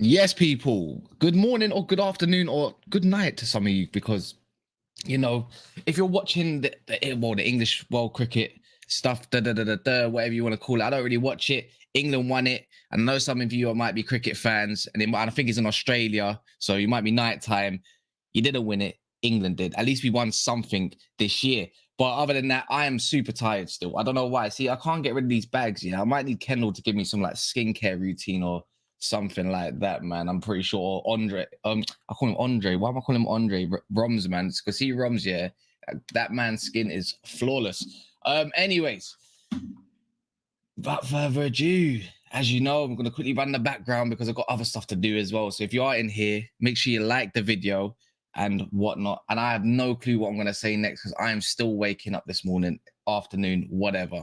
Yes, people. Good morning or good afternoon or good night to some of you, because you know if you're watching the English World Cricket stuff, whatever you want to call it. I don't really watch it. England won it. I know some of you might be cricket fans, and I think it's in Australia, so you might be nighttime. You didn't win it. England did. At least we won something this year. But other than that, I am super tired still. I don't know why. See, I can't get rid of these bags. I might need Kendall to give me some like skincare routine or something like that, man. I'm pretty sure Andre. I call him Andre. Why am I calling him Andre? Roms, man. Because he Roms, yeah. That man's skin is flawless. Anyways, without further ado, as you know, I'm going to quickly run the background because I've got other stuff to do as well. So if you are in here, make sure you like the video and whatnot. And I have no clue what I'm going to say next because I am still waking up this morning, afternoon, whatever.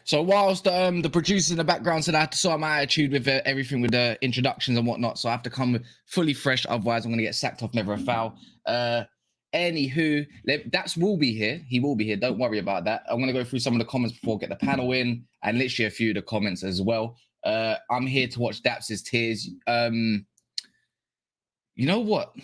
So whilst the producers in the background said I had to sort my attitude with everything with the introductions and whatnot, so I have to come fully fresh, otherwise I'm going to get sacked off Never a Foul. Anywho, Daps will be here. He will be here. Don't worry about that. I'm going to go through some of the comments before I get the panel in, and literally a few of the comments as well. I'm here to watch Daps's tears. You know what?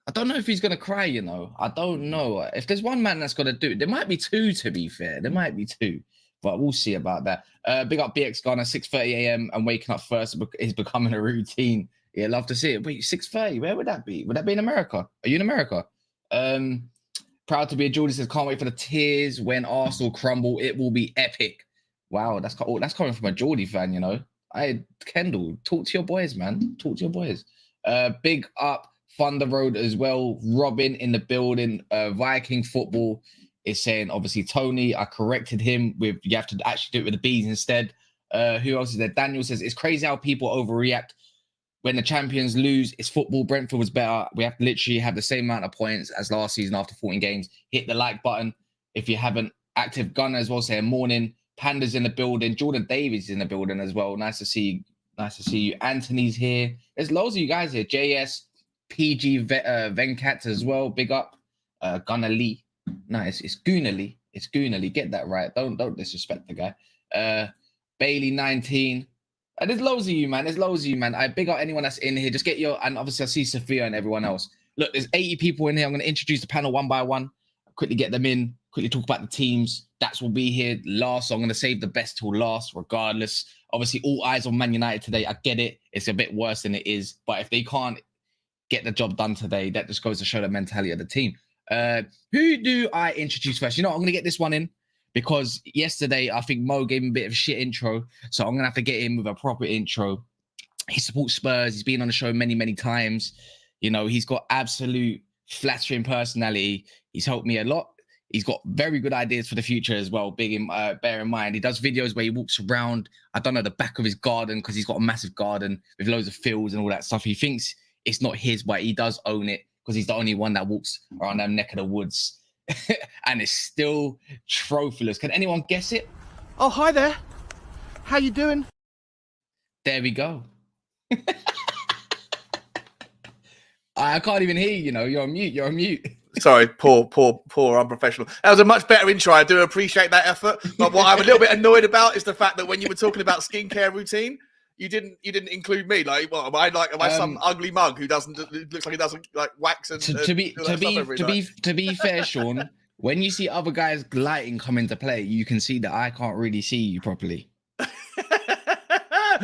I don't know if he's going to cry, I don't know. If there's one man that's going to do it, there might be two, to be fair. There might be two. But we'll see about that. Big up BX Ghana, 6:30 a.m. and waking up first is becoming a routine. Yeah, love to see it. Wait, 6:30, where would that be? Would that be in America? Are you in America? Proud to be a Geordie says, can't wait for the tears when Arsenal crumble. It will be epic. Wow, that's coming from a Geordie fan, Kendall, talk to your boys, man. Talk to your boys. Big up Thunder Road as well. Robin in the building. Viking football is saying, obviously, Tony, I corrected him with, you have to actually do it with the B's instead. Who else is there? Daniel says, it's crazy how people overreact when the champions lose. It's football. Brentford was better. We have to literally have the same amount of points as last season after 14 games. Hit the like button if you haven't. Active Gunner as well saying, morning. Panda's in the building. Jordan Davies is in the building as well. Nice to see you. Nice to see you. Anthony's here. There's loads of you guys here. JS, PG, Venkat as well. Big up. Gunner Lee. Nice. It's Gooner Lee. It's Gooner Lee. Get that right. Don't disrespect the guy. Bailey 19. There's loads of you, man. There's loads of you, man. I big up anyone that's in here. Just get your, and obviously I see Sophia and everyone else. Look, there's 80 people in here. I'm going to introduce the panel one by one. Quickly get them in. Quickly talk about the teams. Dax will be here last. So I'm going to save the best till last, regardless. Obviously, all eyes on Man United today. I get it. It's a bit worse than it is. But if they can't get the job done today, that just goes to show the mentality of the team. Who do I introduce first? I'm going to get this one in because yesterday I think Mo gave him a bit of a shit intro. So I'm going to have to get him with a proper intro. He supports Spurs. He's been on the show many, many times. He's got absolute flattering personality. He's helped me a lot. He's got very good ideas for the future as well. Bear in mind, he does videos where he walks around, I don't know, the back of his garden because he's got a massive garden with loads of fields and all that stuff. He thinks it's not his, but he does own it because he's the only one that walks around that neck of the woods. And it's still trophyless. Can anyone guess it? Oh, hi there. How you doing? There we go. I can't even hear you, You're on mute. You're on mute. Sorry, poor, unprofessional. That was a much better intro. I do appreciate that effort. But what I'm a little bit annoyed about is the fact that when you were talking about skincare routine, you didn't include me. Like, what am I some ugly mug who looks like he doesn't like wax and to be fair, Sean, when you see other guys' lighting come into play, you can see that I can't really see you properly. No,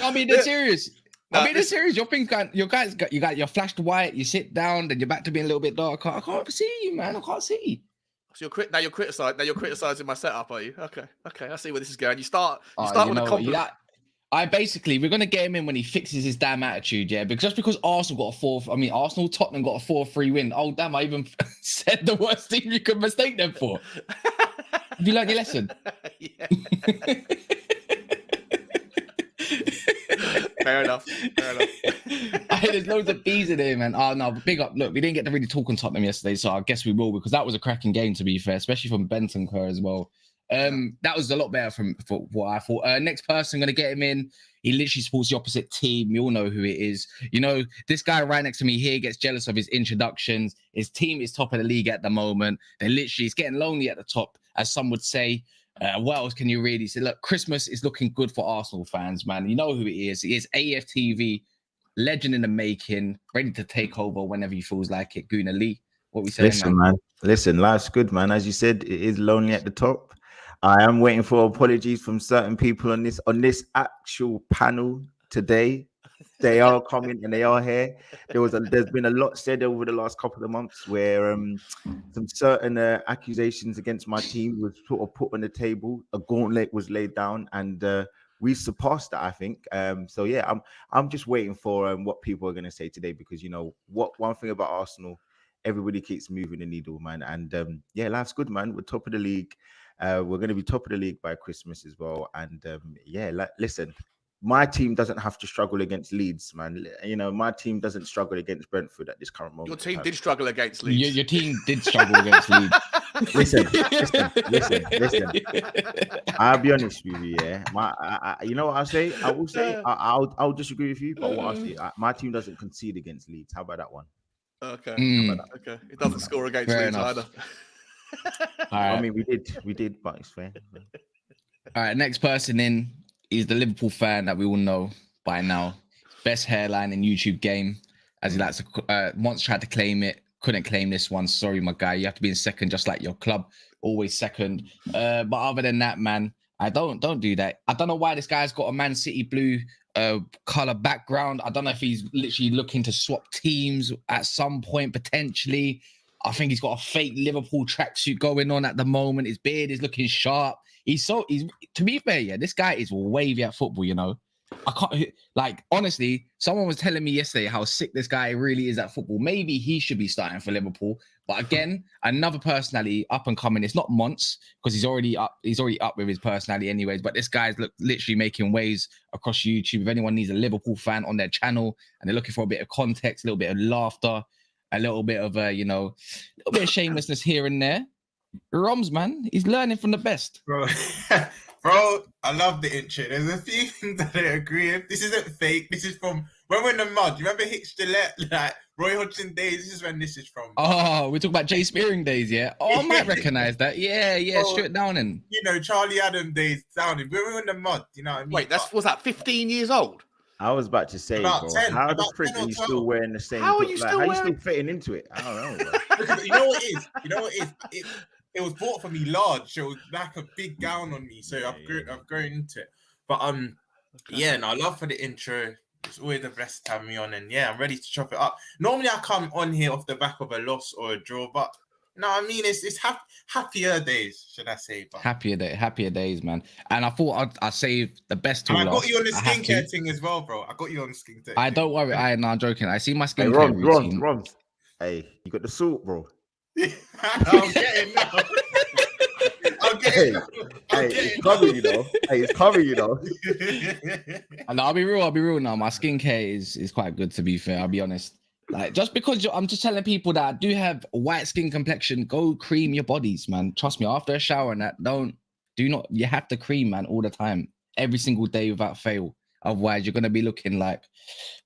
I mean, they're serious. Serious. You got your flashed white. You sit down, then you're back to being a little bit darker. I can't see you, man. I can't see. So you're criticizing my setup, are you? Okay. I see where this is going. You start with a compliment. We're gonna get him in when he fixes his damn attitude, yeah. Because just because Arsenal Tottenham got a 4-3 win. Oh damn! I even said the worst thing you could mistake them for. Have you learned your lesson? Yeah. Fair enough. There's loads of bees in here, man. Oh no, big up. Look, we didn't get to really talk on Tottenham yesterday, so I guess we will, because that was a cracking game, to be fair, especially from Bentancur as well. That was a lot better for what I thought. Next person, gonna get him in. He literally supports the opposite team. We all know who it is. You know, this guy right next to me here gets jealous of his introductions. His team is top of the league at the moment. He's getting lonely at the top, as some would say. What else can you really say? Look, Christmas is looking good for Arsenal fans, man. You know who he is. He is AFTV, legend in the making, ready to take over whenever he feels like it. Gooner Lee, what we saying, man? Listen, life's good, man. As you said, it is lonely at the top. I am waiting for apologies from certain people on this actual panel today. They are coming and they are here. There's been a lot said over the last couple of months where some certain accusations against my team was sort of put on the table. A gauntlet was laid down, and we surpassed that, I think. So yeah, I'm just waiting for what people are going to say today, because you know what, one thing about Arsenal, everybody keeps moving the needle, man. And yeah, life's good, man. We're top of the league. We're going to be top of the league by Christmas as well. And yeah, listen, my team doesn't have to struggle against Leeds, man. You know, my team doesn't struggle against Brentford at this current moment. Your team did struggle against Leeds. Your team did struggle against Leeds. Listen. I'll be honest with you, yeah. You know what I'll say? I will say I'll disagree with you, but what I'll say, my team doesn't concede against Leeds. How about that one? Okay. Okay. It doesn't score against Leeds either. I mean, we did, but it's fair. All right, next person in is the Liverpool fan that we all know by now. Best hairline in YouTube game, as he likes to. Monts tried to claim it, couldn't claim this one. Sorry, my guy. You have to be in second, just like your club, always second. But other than that, man, I don't do that. I don't know why this guy's got a Man City blue color background. I don't know if he's literally looking to swap teams at some point potentially. I think he's got a fake Liverpool tracksuit going on at the moment. His beard is looking sharp. He's to be fair, yeah, this guy is wavy at football, you know. I can't, like, honestly, someone was telling me yesterday how sick this guy really is at football. Maybe he should be starting for Liverpool. But again, another personality up and coming. It's not Monts, because he's already up with his personality anyways. But this guy's literally making waves across YouTube. If anyone needs a Liverpool fan on their channel and they're looking for a bit of context, a little bit of laughter, a little bit of a little bit of shamelessness here and there. Roms, man, he's learning from the best. Bro, I love the intro. There's a few things that I don't agree with. This isn't fake. This is from when we're in the mud. You remember Hitch Gillette, like Roy Hodgson days? This is when this is from. Oh, we're talking about Jay Spearing days, yeah? Oh, I might recognize that. Yeah, bro, Stuart Downing. You know, Charlie Adam days, Downing. We were in the mud, you know what I mean? Wait, was that 15 years old? I was about to say, bro, 10, how the frick are you still wearing the same? How are you still fitting into it? I don't know, bro. You know what it is? It was bought for me large, so it was like a big gown on me. So I've grown into it. But yeah, no, I love for the intro. It's always the best to have me on, and yeah, I'm ready to chop it up. Normally I come on here off the back of a loss or a draw, but no, I mean it's happier days, should I say? But happier days, man. And I thought I'd save the best to last. I got you on the skincare thing as well, bro. I got you on the skincare. I don't worry. I'm joking. I see my Hey, skincare routine. Roms. Hey, you got the salt, bro. I'm getting now. Hey, it's covering you though. It's covering you though. And I'll be real now. My skincare is quite good, to be fair. I'll be honest. Like, just because I'm just telling people that I do have white skin complexion, go cream your bodies, man. Trust me, after a shower and that, you have to cream, man, all the time, every single day without fail. Otherwise, you're gonna be looking like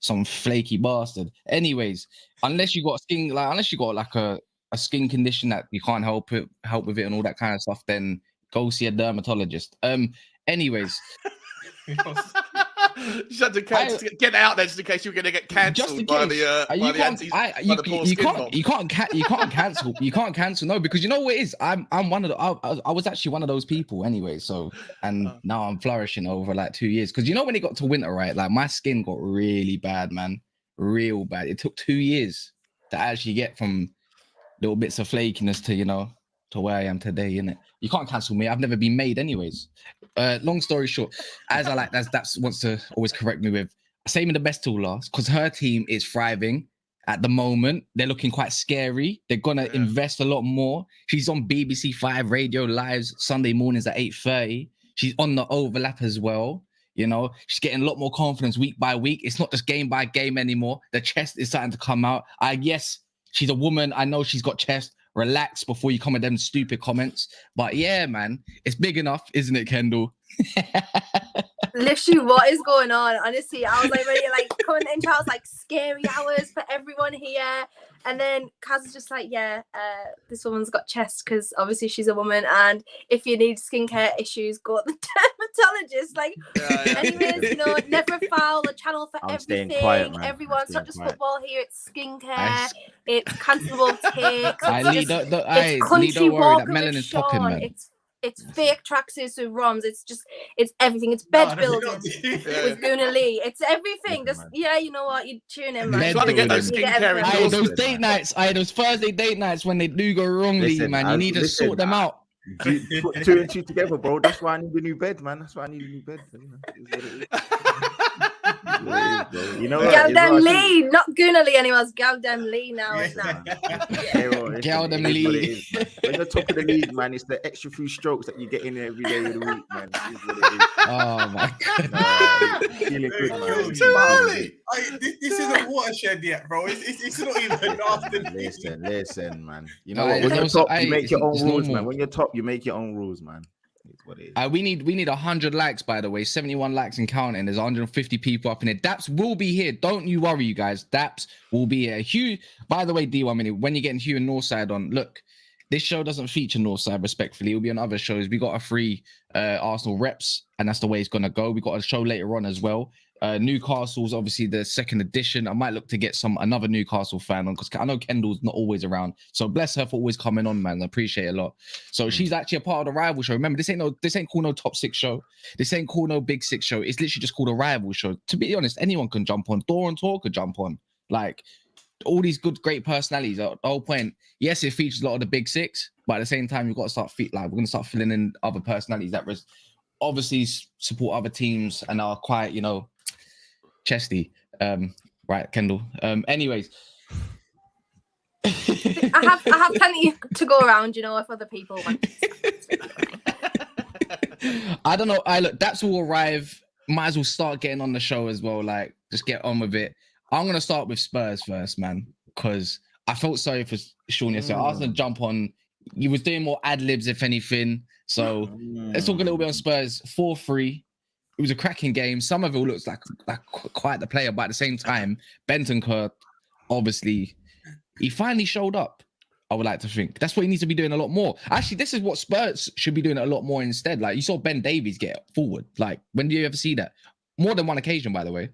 some flaky bastard. Anyways, unless you got a skin condition that you can't help with it and all that kind of stuff, then go see a dermatologist. Anyways. Just had to get out there just in case you were going to get cancelled by the You can't cancel. No, because you know what it is. I was actually one of those people anyway. So, and now I'm flourishing over like 2 years. Because you know when it got to winter, right? Like my skin got really bad, man, real bad. It took 2 years to actually get from little bits of flakiness to where I am today, innit? You can't cancel me. I've never been made anyways. Long story short, as Daps wants to always correct me with, saving the best till last, because her team is thriving at the moment. They're looking quite scary. They're going to invest a lot more. She's on BBC 5 Radio Lives Sunday mornings at 8:30. She's on the overlap as well. You know, she's getting a lot more confidence week by week. It's not just game by game anymore. The chest is starting to come out. Yes, she's a woman. I know she's got chest. Relax before you come with them stupid comments. But yeah, man, it's big enough, isn't it, Kendall? Literally, what is going on? Honestly, I was like ready to like come in the intro. I was like, scary hours for everyone here. And then Kaz was just like, yeah, this woman's got chest because obviously she's a woman. And if you need skincare issues, go to the dermatologist. Like, anyways, you know, never a foul, a channel for everything. Quiet, man. Everyone's not just football here, it's skincare, it's cancelable ticks. Lee, don't worry, that melanin's popping, man. It's fake tracksuits with ROMs. It's everything. It's bed building with Gooner Lee. It's everything. You know what? You tune in, man. Trying to get those skincare those date nights. Those Thursday date nights when they do go wrong, Lee, man. You need to sort them out. Put two and two together, bro. That's why I need a new bed, man. That's why I need a new bed. You know, Galdem Lee, not Gooner Lee anymore. It's Galdem Lee now. Galdem Lee. When you're top of the league, man, it's the extra few strokes that you get in every day of the week, man. Oh my god. Feeling good, man. This isn't watershed yet, bro. It's not even after. Listen, man. You know what? When you're top, you make your own rules, man. When you're top, you make your own rules, man. It's what it is. We need 100 likes, by the way. 71 likes and counting. There's 150 people up in it. Daps will be here. Don't you worry, you guys. Daps will be here. Hugh, by the way, D1 minute, when you're getting Hugh and Northside on, look, this show doesn't feature Northside, respectfully. It'll be on other shows. We got a free Arsenal reps, and that's the way it's going to go. We got a show later on as well. Newcastle's obviously the second edition. I might look to get another Newcastle fan on because I know Kendall's not always around. So bless her for always coming on, man. I appreciate it a lot. So she's actually a part of the rival show. Remember, this ain't called no top six show. This ain't called no big six show. It's literally just called a rival show. To be honest, anyone can jump on. Thor and Tor could jump on. Like all these great personalities. The whole point, yes, it features a lot of the big six, but at the same time, you've got to start we're going to start filling in other personalities that obviously support other teams and are quite, you know, chesty. Right, Kendall. Anyways. I have plenty to go around, you know, if other people want I don't know. Look, Daps will arrive. Might as well start getting on the show as well. Like, just get on with it. I'm gonna start with Spurs first, man, because I felt sorry for Sean yesterday. I was gonna jump on. He was doing more ad libs, if anything. So let's talk a little bit on Spurs. 4-3. It was a cracking game. Some of it looks like quite the player, but at the same time, Bentancur, obviously, he finally showed up. I would like to think that's what he needs to be doing a lot more. Actually, this is what Spurs should be doing a lot more instead. Like you saw Ben Davies get forward. Like when do you ever see that? More than one occasion, by the way.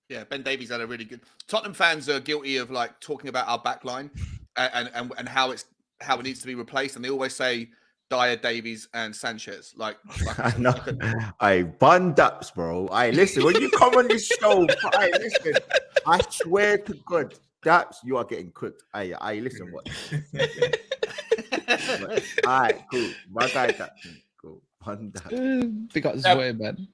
Yeah, Ben Davies had a really good. Tottenham fans are guilty of like talking about our backline and how it needs to be replaced, and they always say Dyer, Davies, and Sanchez. Like I know. I bun Daps, bro. I listen when you come on this show. I listen. I swear to God, Daps, you are getting cooked. I listen. What? All right, cool. My guy, Daps, cool. Bun Daps. Pick up this boy, man.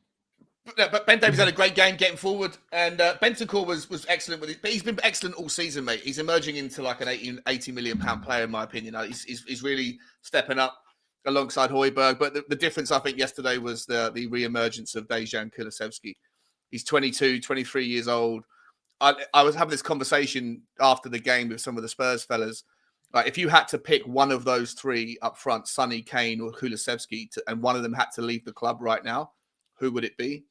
But Ben Davies had a great game getting forward, and Bentancur was excellent with it. But he's been excellent all season, mate. He's emerging into like an 80 million pound player, in my opinion. He's really stepping up alongside Højbjerg. But the difference, I think, yesterday was the re-emergence of Dejan Kulusevski. He's 22, 23 years old. I was having this conversation after the game with some of the Spurs fellas. Like, if you had to pick one of those three up front, Sonny, Kane, or Kulusevski, and one of them had to leave the club right now, who would it be?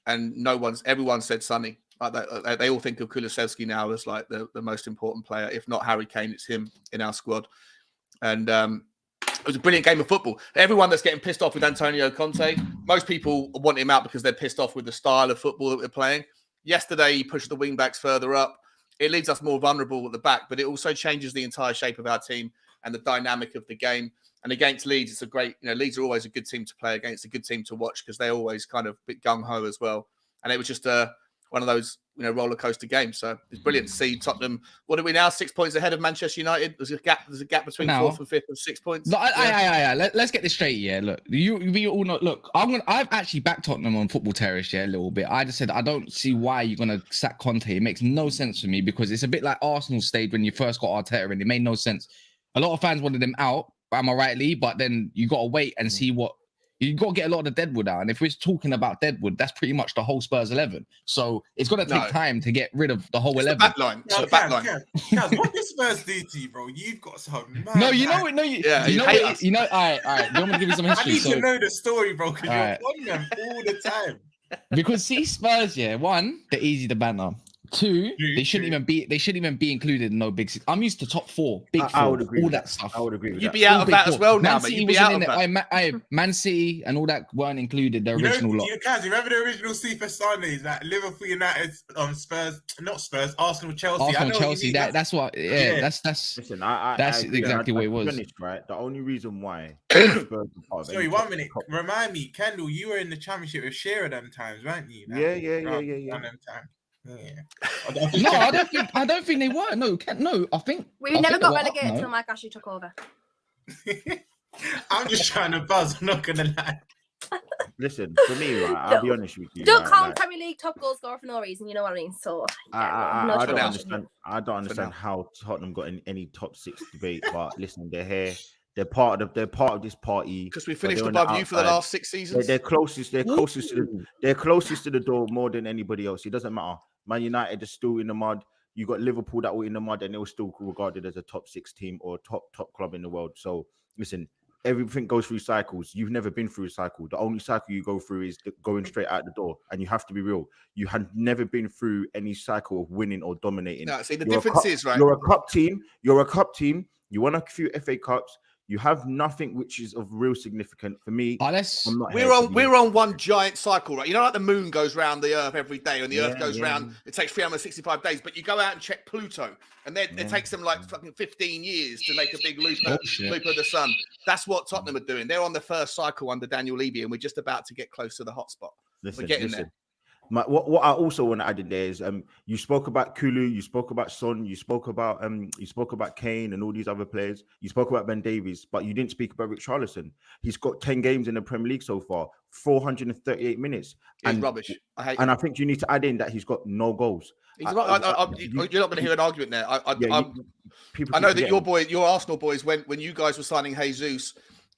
And everyone said Sonny. Like they all think of Kulusevski now as like the most important player. If not Harry Kane, it's him in our squad. And it was a brilliant game of football. Everyone that's getting pissed off with Antonio Conte, most people want him out because they're pissed off with the style of football that we're playing. Yesterday, he pushed the wing backs further up. It leaves us more vulnerable at the back, but it also changes the entire shape of our team and the dynamic of the game. And against Leeds, it's a great, Leeds are always a good team to play against, a good team to watch because they're always kind of a bit gung-ho as well. And it was just one of those, roller coaster games. So it's brilliant to see Tottenham. What are we now? 6 points ahead of Manchester United. There's a gap between fourth and fifth of 6 points. No, let's get this straight. Yeah, look, we all know. Look, I've actually backed Tottenham on Football Terrace, a little bit. I just said I don't see why you're gonna sack Conte. It makes no sense for me because it's a bit like Arsenal stayed when you first got Arteta, and it made no sense. A lot of fans wanted him out. Am I right, Lee? But then you got to wait and see what You've got to get a lot of the deadwood out. And if we're talking about deadwood, that's pretty much the whole Spurs 11. So it's going to take time to get rid of the whole 11. The back line. It's the back line. Kaz, what did Spurs do to you, bro? You've got some mad... No, you know it. No, you know it. You know, all right. You want me to give you some history? I need to know the story, bro, because you're on them all the time. Because see, Spurs, one, they're easy to banter. Two, they shouldn't even be included in no big six. I'm used to top four, big four, I would agree all that stuff. I would agree with You'd that. be out of that as well now, Man but City you'd be wasn't out of in that. it. Man City and all that weren't included. The original lot. Kaz, you remember the original Super Sundays, like Liverpool, United, Spurs, not Spurs, Arsenal, Chelsea. Arsenal, Chelsea. That's what. Yeah, that's. Listen, that's exactly what it was. Honest, right? The only reason why. Sorry, 1 minute. Remind me, Kendall, you were in the championship with Shearer them times, weren't you? Yeah. No, I don't think they were. No, I think we never got relegated until Mike Ashley took over. I'm just trying to buzz. I'm not gonna lie. Listen, for me, right, I'll be honest with you. Don't call Premier League top goal scorer for no reason. You know what I mean? So I don't understand. I don't understand how Tottenham got in any top six debate. But listen, they're here. They're part of this party because we finished above you for the last 6 seasons. They're closest. They're closest to the door more than anybody else. It doesn't matter. Man United is still in the mud. You got Liverpool that were in the mud, and they were still regarded as a top 6 team or top club in the world. So listen, everything goes through cycles. You've never been through a cycle. The only cycle you go through is going straight out the door, and you have to be real. You had never been through any cycle of winning or dominating. No, see, the difference is, right? You're a cup team. You won a few FA Cups. You have nothing which is of real significance for me. We're on one giant cycle, right? You know, like the moon goes round the Earth every day, and the Earth goes round. It takes 365 days, but you go out and check Pluto, and then it takes them like fucking 15 years to make a big loop of the sun. That's what Tottenham are doing. They're on the first cycle under Daniel Levy, and we're just about to get close to the hotspot. We're getting there. What I also want to add in there is you spoke about Kulu, you spoke about Son, you spoke about Kane and all these other players. You spoke about Ben Davies, but you didn't speak about Richarlison. He's got 10 games in the Premier League so far, 438 minutes. He's rubbish. I think you need to add in that he's got no goals. You're not going to hear an argument there. I know that your Arsenal boys, when you guys were signing Jesus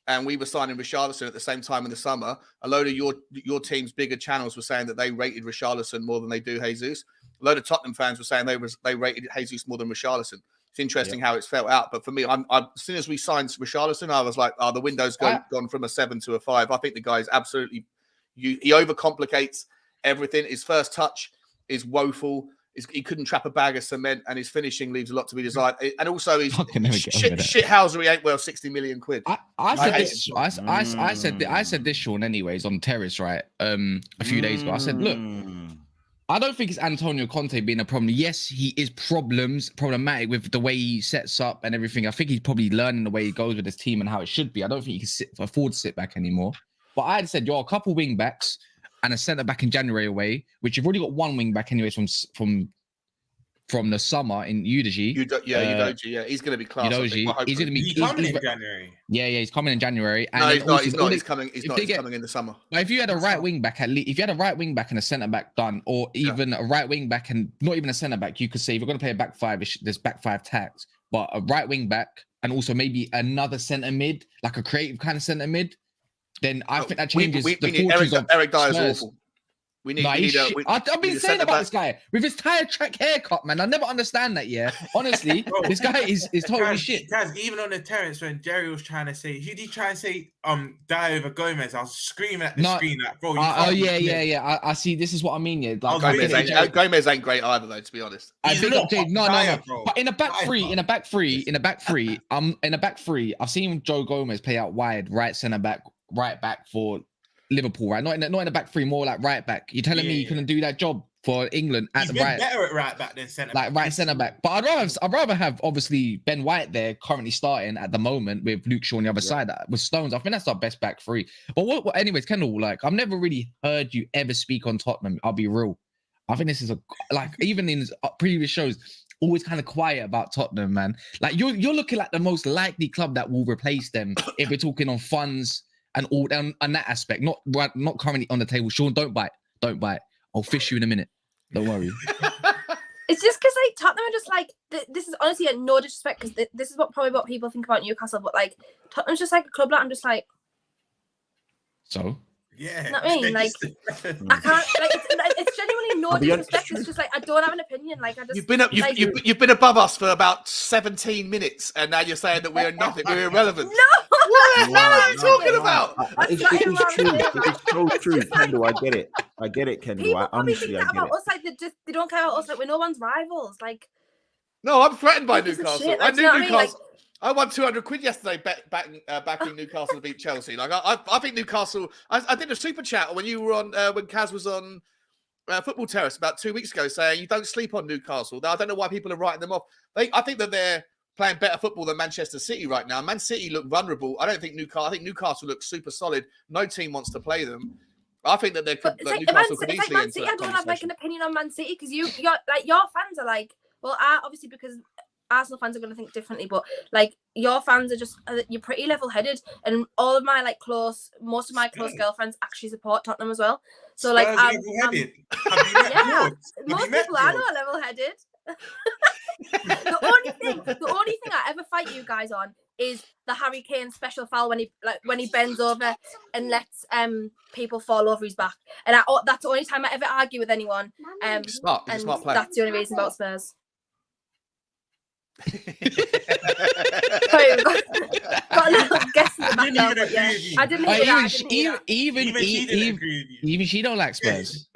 and we were signing Richarlison at the same time in the summer, a load of your team's bigger channels were saying that they rated Richarlison more than they do Jesus. A load of Tottenham fans were saying they rated Jesus more than Richarlison. It's interesting how it's felt out. But for me, as soon as we signed Richarlison, I was like, the window's gone from a 7 to a 5. I think the guy is absolutely... He overcomplicates everything. His first touch is woeful. He couldn't trap a bag of cement, and his finishing leaves a lot to be desired. And also, his shithousery ain't worth 60 million quid. I said this, Sean, anyways, on Terrace, right? A few days ago. I said, look, I don't think it's Antonio Conte being a problem. Yes, he is problematic with the way he sets up and everything. I think he's probably learning the way he goes with his team and how it should be. I don't think he can afford to sit back anymore. But I had said, you're a couple wing backs and a centre back in January away, which you've already got one wing back anyways from the summer in Udogie. Udogie, he's going to be class. Udogie, he's going to be coming in January. Yeah, he's coming in January. And no, he's not. He's coming in the summer. But if you had a right wing back, and a centre back done, or even a right wing back and not even a centre back, you could say if you're going to play a back five, there's back five tags. But a right wing back and also maybe another centre mid, like a creative kind of centre mid, then I think that changes we need Eric Dyer's awful. I've been saying about this guy with his tire track haircut, man. I never understand that. Yeah, honestly, this guy is totally shit. Kaz, even on the Terrace when Jerry was trying to say, who did he try and say? Dyer over Gomez. I was screaming at the screen like, bro. I see. This is what I mean. Yeah, like, Gomez ain't great either, though. To be honest, no. But in a back three, I've seen Joe Gomez play out wide, right centre back, right back for Liverpool, right? Not in the back three, more like right back. You're telling me you couldn't do that job for England at the right? Better at right back than centre back. Like right centre back. But I'd rather have obviously Ben White there currently starting at the moment with Luke Shaw on the other side with Stones. I think that's our best back three. But anyways, Kendall, like I've never really heard you ever speak on Tottenham. I'll be real. I think this is even in previous shows, always kind of quiet about Tottenham, man. Like you're looking like the most likely club that will replace them if we're talking on funds. And all down on that aspect, not currently on the table. Sean, don't bite. I'll fish you in a minute. Don't worry. It's just because like Tottenham are just like this is honestly no disrespect because this is what people think about Newcastle, but like Tottenham's just like a club that I'm just like. So Yeah. You know what I mean? Like, I can't. Like, it's genuinely no I'll be honest, disrespect. It's just like I don't have an opinion. Like, I just. You've been above us for about 17 minutes, and now you're saying that we're nothing. We're irrelevant. No. What the hell are you talking about? It's not true. irrelevant. It's so true, Kendall. I get it, Kendall. People I probably think honestly, I that get about it. us. Like, they don't care about us. Like, we're no one's rivals. Like. No, I'm threatened by Piece of Newcastle. shit, I like, knew do you know what I mean? Newcastle. I won 200 quid yesterday backing Newcastle to beat Chelsea. Like I think Newcastle. I did a super chat when you were on when Kaz was on Football Terrace about 2 weeks ago, saying you don't sleep on Newcastle. Now, I don't know why people are writing them off. I think that they're playing better football than Manchester City right now. Man City look vulnerable. I think Newcastle looks super solid. No team wants to play them. I think that Newcastle could easily Man enter City. that I don't have like conversation. an opinion on Man City because your fans are like, well, obviously because Arsenal fans are going to think differently, but like your fans are just you're pretty level-headed, and all of my most of my close girlfriends actually support Tottenham as well. So like, level-headed. Have you met George? most people I know are level-headed. The only thing I ever fight you guys on is the Harry Kane special foul when he bends over and lets people fall over his back, and that's the only time I ever argue with anyone. He's a smart player. That's the only reason about Spurs. Got a little guess in the background, but yeah, I didn't hear that. Even she don't like Spurs.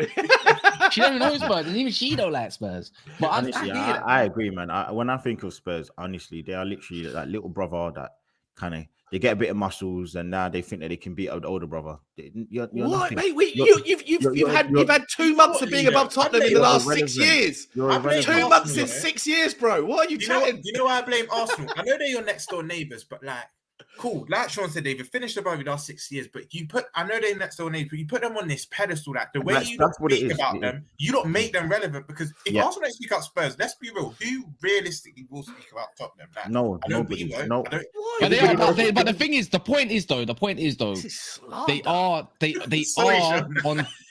She doesn't know Spurs, and even she don't like Spurs. But Honestly, I agree, man. When I think of Spurs, honestly, they are literally that little brother that kind of they get a bit of muscles, and now they think that they can beat an older brother. You're what, nothing. mate? You've had 2 months of being above Tottenham in the last 6 years. 2 months in 6 years, bro. What are you chatting? You know why I blame Arsenal? I know they're your next door neighbours, but like, cool. Like Sean said, they've finished above the last 6 years, but I know they're next door neighbours, but you put them on this pedestal. Like the way you don't speak about them, you don't make them relevant. Because if Arsenal don't speak about Spurs, let's be real, who realistically will speak about Tottenham? Like, no, nobody. No. But the thing is, the point is though,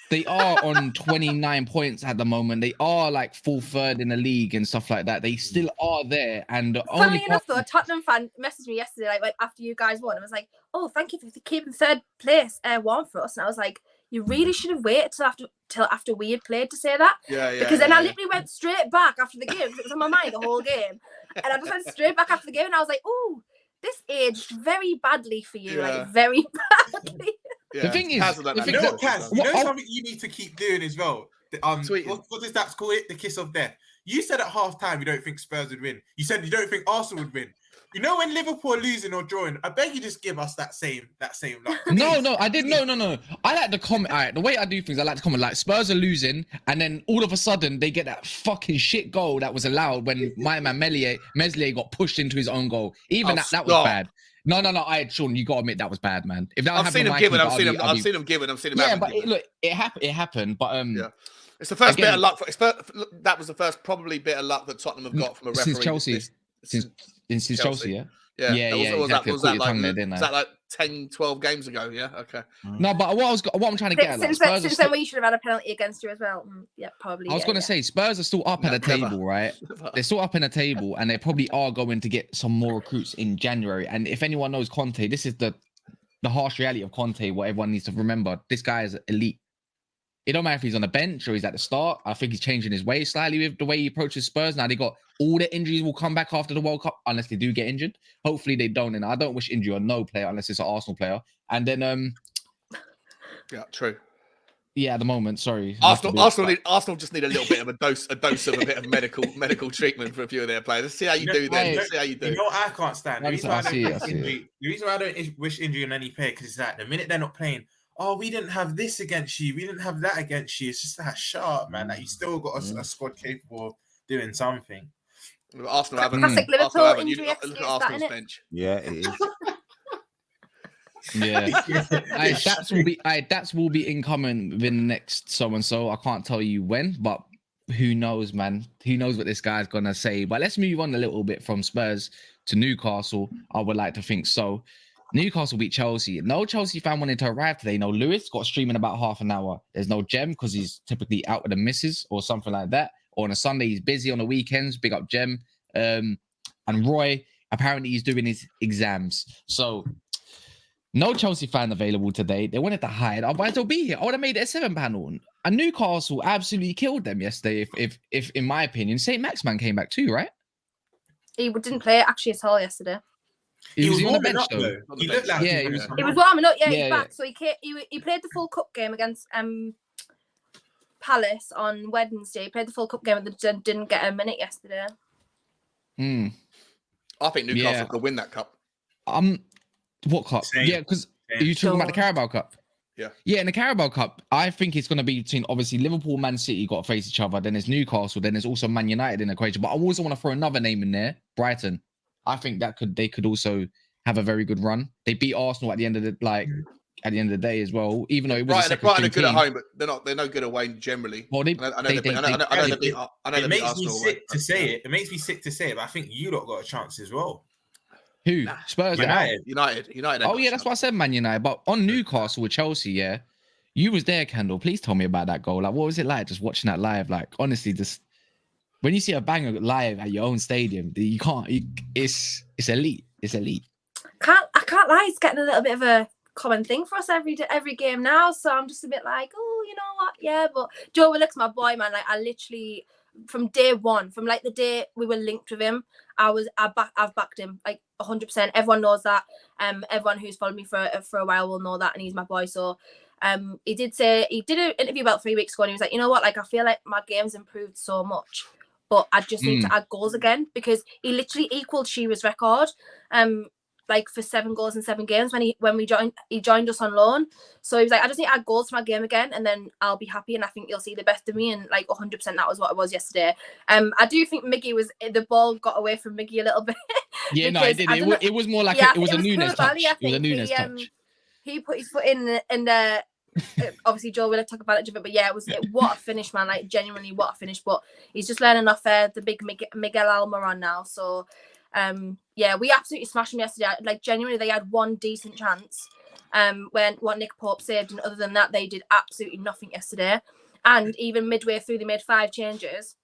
they are on 29 points at the moment. They are like full third in the league and stuff like that. They still are there. And funnily enough, though, a Tottenham fan messaged me yesterday, like after you guys won, and was like, "Oh, thank you for keeping third place warm for us." And I was like, "You really should have waited till after we had played to say that." Because then I literally went straight back after the game because it was on my mind the whole game, and I just went straight back after the game, and I was like, "Oh, this aged very badly for you, like very badly." The thing is, you know something you need to keep doing as well. What does Daps call it? The kiss of death. You said at half time you don't think Spurs would win. You said you don't think Arsenal would win. You know when Liverpool are losing or drawing, I beg you just give us that same like. No, I did no. I like to comment. All right, the way I do things, I like to comment like Spurs are losing, and then all of a sudden they get that fucking shit goal that was allowed when my man Meslier got pushed into his own goal. Even that was bad. No. Sean, you gotta admit that was bad, man. If that I've seen him given, I've seen him given. Yeah, but it happened. But it's the first bit of luck. That was the first probably bit of luck that Tottenham have got from a referee since Chelsea. Since Chelsea, yeah. Exactly. Was that like 10, 12 games ago? Yeah, okay. No, but what I'm trying to get at, since then we should have had a penalty against you as well. Yeah, probably. I was going to say Spurs are still up at the table, right? They're still up in the table, and they probably are going to get some more recruits in January. And if anyone knows Conte, this is the harsh reality of Conte. What everyone needs to remember: this guy is elite. It don't matter if he's on the bench or he's at the start. I think he's changing his way slightly with the way he approaches Spurs. Now they got all the injuries will come back after the World Cup unless they do get injured. Hopefully they don't. And I don't wish injury on no player unless it's an Arsenal player. And then yeah, true. Yeah, at the moment, sorry. Arsenal just need a little bit of a dose of a bit of medical treatment for a few of their players. Let's see how you do then. Let's see how you do. You know what I can't stand? The reason why I don't wish injury on any player because it's that the minute they're not playing. Oh, we didn't have this against you. We didn't have that against you. It's just that sharp, man. That you still got a squad capable of doing something. Arsenal haven't. Classic Liverpool injury excuse, look at Arsenal's bench. Yeah, it is. Yeah, Daps will be incoming within the next so and so. I can't tell you when, but who knows, man? Who knows what this guy's gonna say? But let's move on a little bit from Spurs to Newcastle. I would like to think so. Newcastle beat Chelsea. No Chelsea fan wanted to arrive today. No Lewis got streaming about half an hour. There's no Jem because he's typically out with the missus or something like that. Or on a Sunday, he's busy on the weekends. Big up Jem. And Roy, apparently he's doing his exams. So No Chelsea fan available today. They wanted to hide. Otherwise, they'll be here. I would have made it a 7-panel. And Newcastle absolutely killed them yesterday. If in my opinion, St. Maximan came back too, right? He didn't play actually at all yesterday. He was on the warming bench up, though. He looked like Yeah, he he was- He was warming up. Yeah, Yeah, he's back. So he played the full cup game against Palace on Wednesday. He played the full cup game and didn't get a minute yesterday. I think Newcastle could win that cup. What cup? Same. Yeah, because are you talking about the Carabao Cup? Yeah. Yeah, in the Carabao Cup, I think it's going to be between obviously Liverpool, Man City got to face each other. Then there's Newcastle. Then there's also Man United in the equation. But I also want to throw another name in there, Brighton. I think they could also have a very good run. They beat Arsenal at the end of the day as well. Even though it was Brighton are good at home, but they're no good away generally. Well, I know they beat It makes me Arsenal away. sick to say it. It makes me sick to say it, but I think you lot got a chance as well. Who? Spurs. United. Oh yeah, that's what I said, Man United. But on Newcastle with Chelsea, yeah, you was there, Kendall. Please tell me about that goal. Like, what was it like just watching that live? Like, honestly, just when you see a banger live at your own stadium, you can't. It's elite. It's elite. I can't lie. It's getting a little bit of a common thing for us every game now. So I'm just a bit like, oh, you know what? Yeah, but Joe Willock's my boy, man. Like, I literally from day one, from like the day we were linked with him, I've backed him like 100%. Everyone knows that. Everyone who's followed me for a while will know that, and he's my boy. So he did an interview about 3 weeks ago, and he was like, you know what? Like, I feel like my game's improved so much, but I just need to add goals again, because he literally equaled Shearer's record. Like for 7 goals in 7 games when he joined us on loan. So he was like, I just need to add goals to my game again, and then I'll be happy, and I think you'll see the best of me. And like 100%, that was what it was yesterday. I do think the ball got away from Miggy a little bit. Yeah, no, it did. It was more like it was a Nunes touch. It was a Nunes touch. He put his foot in, and obviously Joe will talk about it, but yeah, what a finish, man! Like genuinely, what a finish. But he's just learning off the big Miguel Almiron now. So. Yeah, we absolutely smashed them yesterday. Like genuinely, they had one decent chance. When what Nick Pope saved, and other than that, they did absolutely nothing yesterday. And even midway through, they made 5 changes,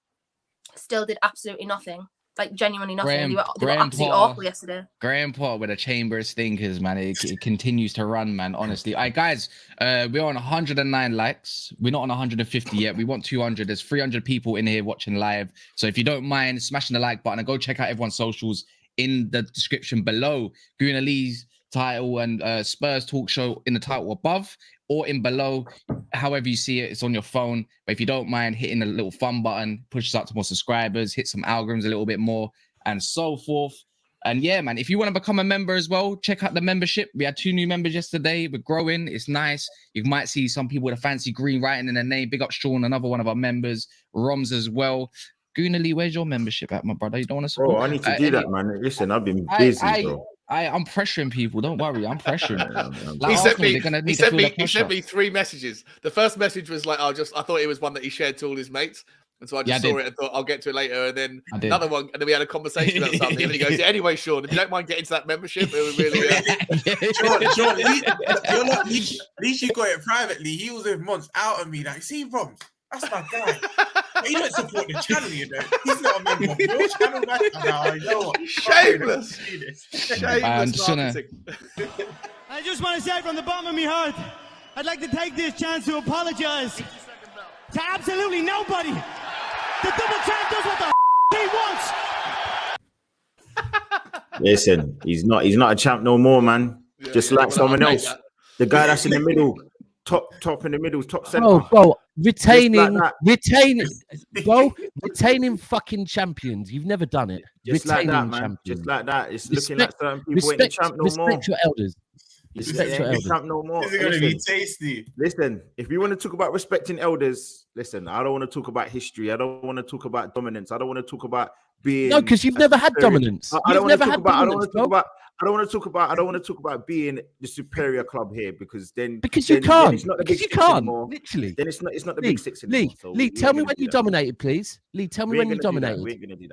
still did absolutely nothing. Like genuinely nothing. They were absolutely awful yesterday. Graham Potter with a chamber of stinkers, man. It continues to run, man. Honestly, guys, we're on 109 likes. We're not on 150 yet. We want 200. There's 300 people in here watching live. So if you don't mind smashing the like button and go check out everyone's socials in the description below. Gooner Lee's title and Spurs talk show in the title above or in below. However you see it, it's on your phone. But if you don't mind hitting the little thumb button, push us up to more subscribers, hit some algorithms a little bit more, and so forth. And yeah, man, if you want to become a member as well, check out the membership. We had 2 new members yesterday. We're growing. It's nice. You might see some people with a fancy green writing in their name. Big up Sean, another one of our members. Roms as well. Gooner Lee, where's your membership at, my brother? You don't want to support? Bro, I need to do that, man. Listen, I've been busy, bro. I'm pressuring people. Don't worry, I'm pressuring. Like he sent me 3 messages. The first message was like, I thought it was one that he shared to all his mates. And so I just saw it and thought I'll get to it later. And then another one, and then we had a conversation about something. And he goes, anyway, Sean, if you don't mind getting to that membership, it was really Sean, at least you got it privately. He was with Monts out on me, like, see, Roms, that's my guy. But he don't support the channel, you know. He's not a member of your channel, man. You know what? Shameless. I just want to say from the bottom of my heart, I'd like to take this chance to apologize to absolutely nobody. The double champ does what the he wants. Listen, he's not a champ no more, man. Just like someone else. The guy that's in the middle, top in the middle, top center. Oh, bro, retaining fucking champions. You've never done it. Just retaining like that, man. champions. Just like that. It's looking like certain people ain't the champ no more. Respect your elders. Respect your elders. Champ no more. This is gonna be tasty. Listen, if you want to talk about respecting elders, listen, I don't want to talk about history. I don't want to talk about dominance. I don't want to talk about being. No, because you've never had dominance. I don't want to talk about being the superior club here, because then you can't. It's not the big you six can't. anymore. Literally. Then it's not the big 6 anymore. Lee, tell me when you dominated, please. Lee, tell me when you dominated. We ain't gonna do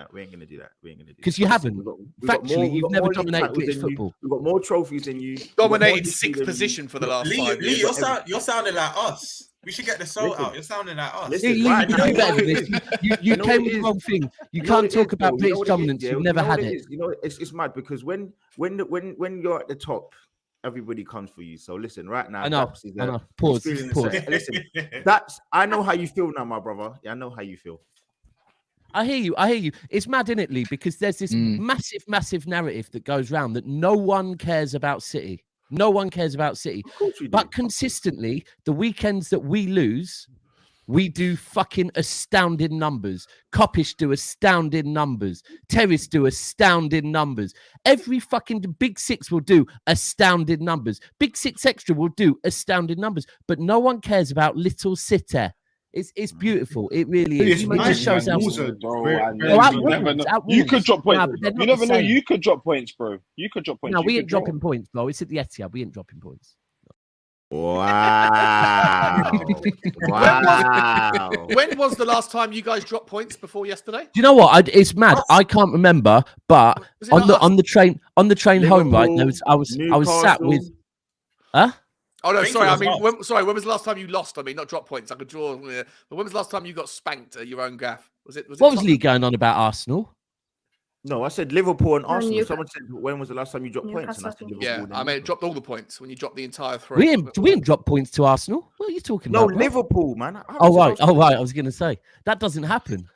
that. Because you haven't. Factually, you've never dominated British football. We've got more trophies than you. Dominated 6th position for the last 5 years. Lee, you're sounding like us. We should get the soul out. You're sounding like us. Lee, you know better than this. You came with the wrong thing. You can't talk about British dominance. You've never had it. You know, it's mad, because when you're at the top, everybody comes for you. So listen, right now, I know. Daps is, I know. Pause. feeling Pause. Listen, Daps, I know how you feel now, my brother. Yeah, I know how you feel. I hear you. I hear you. It's mad, isn't it, Lee? Because there's this massive narrative that goes around that no one cares about City. No one cares about City. Of course we do. But consistently, the weekends that we lose, we do fucking astounding numbers. Coppish do astounding numbers. Terrace do astounding numbers. Every fucking Big Six will do astounding numbers. Big Six Extra will do astounding numbers. But no one cares about Little City. It's beautiful. It really is. It's It nice, just shows how. You could drop points. Nah, You never know. You could drop points, bro. You could drop points. No, You we could ain't drop. dropping points, bro. It's at the Etihad. We ain't dropping points. Wow. Wow. When was the last time you guys dropped points before yesterday? Do you know what? It's mad. I can't remember, but Was it on not the us? on the train home, right? Liverpool, I was sat Newcastle. with. Huh? Oh no, I think sorry. it I was mean, us. when was the last time you lost? I mean, not drop points. I could draw. But when was the last time you got spanked at your own gaff? Was it? What was Tottenham? Lee going on about Arsenal? No, I said Liverpool and Arsenal. Newcastle. Someone said, when was the last time you dropped points? And I said Newcastle. Liverpool. Yeah, I mean, it dropped all the points when you dropped the entire three. We ain't dropped points to Arsenal. What are you talking No, about? bro? Liverpool, man. Oh right. I was gonna say that doesn't happen.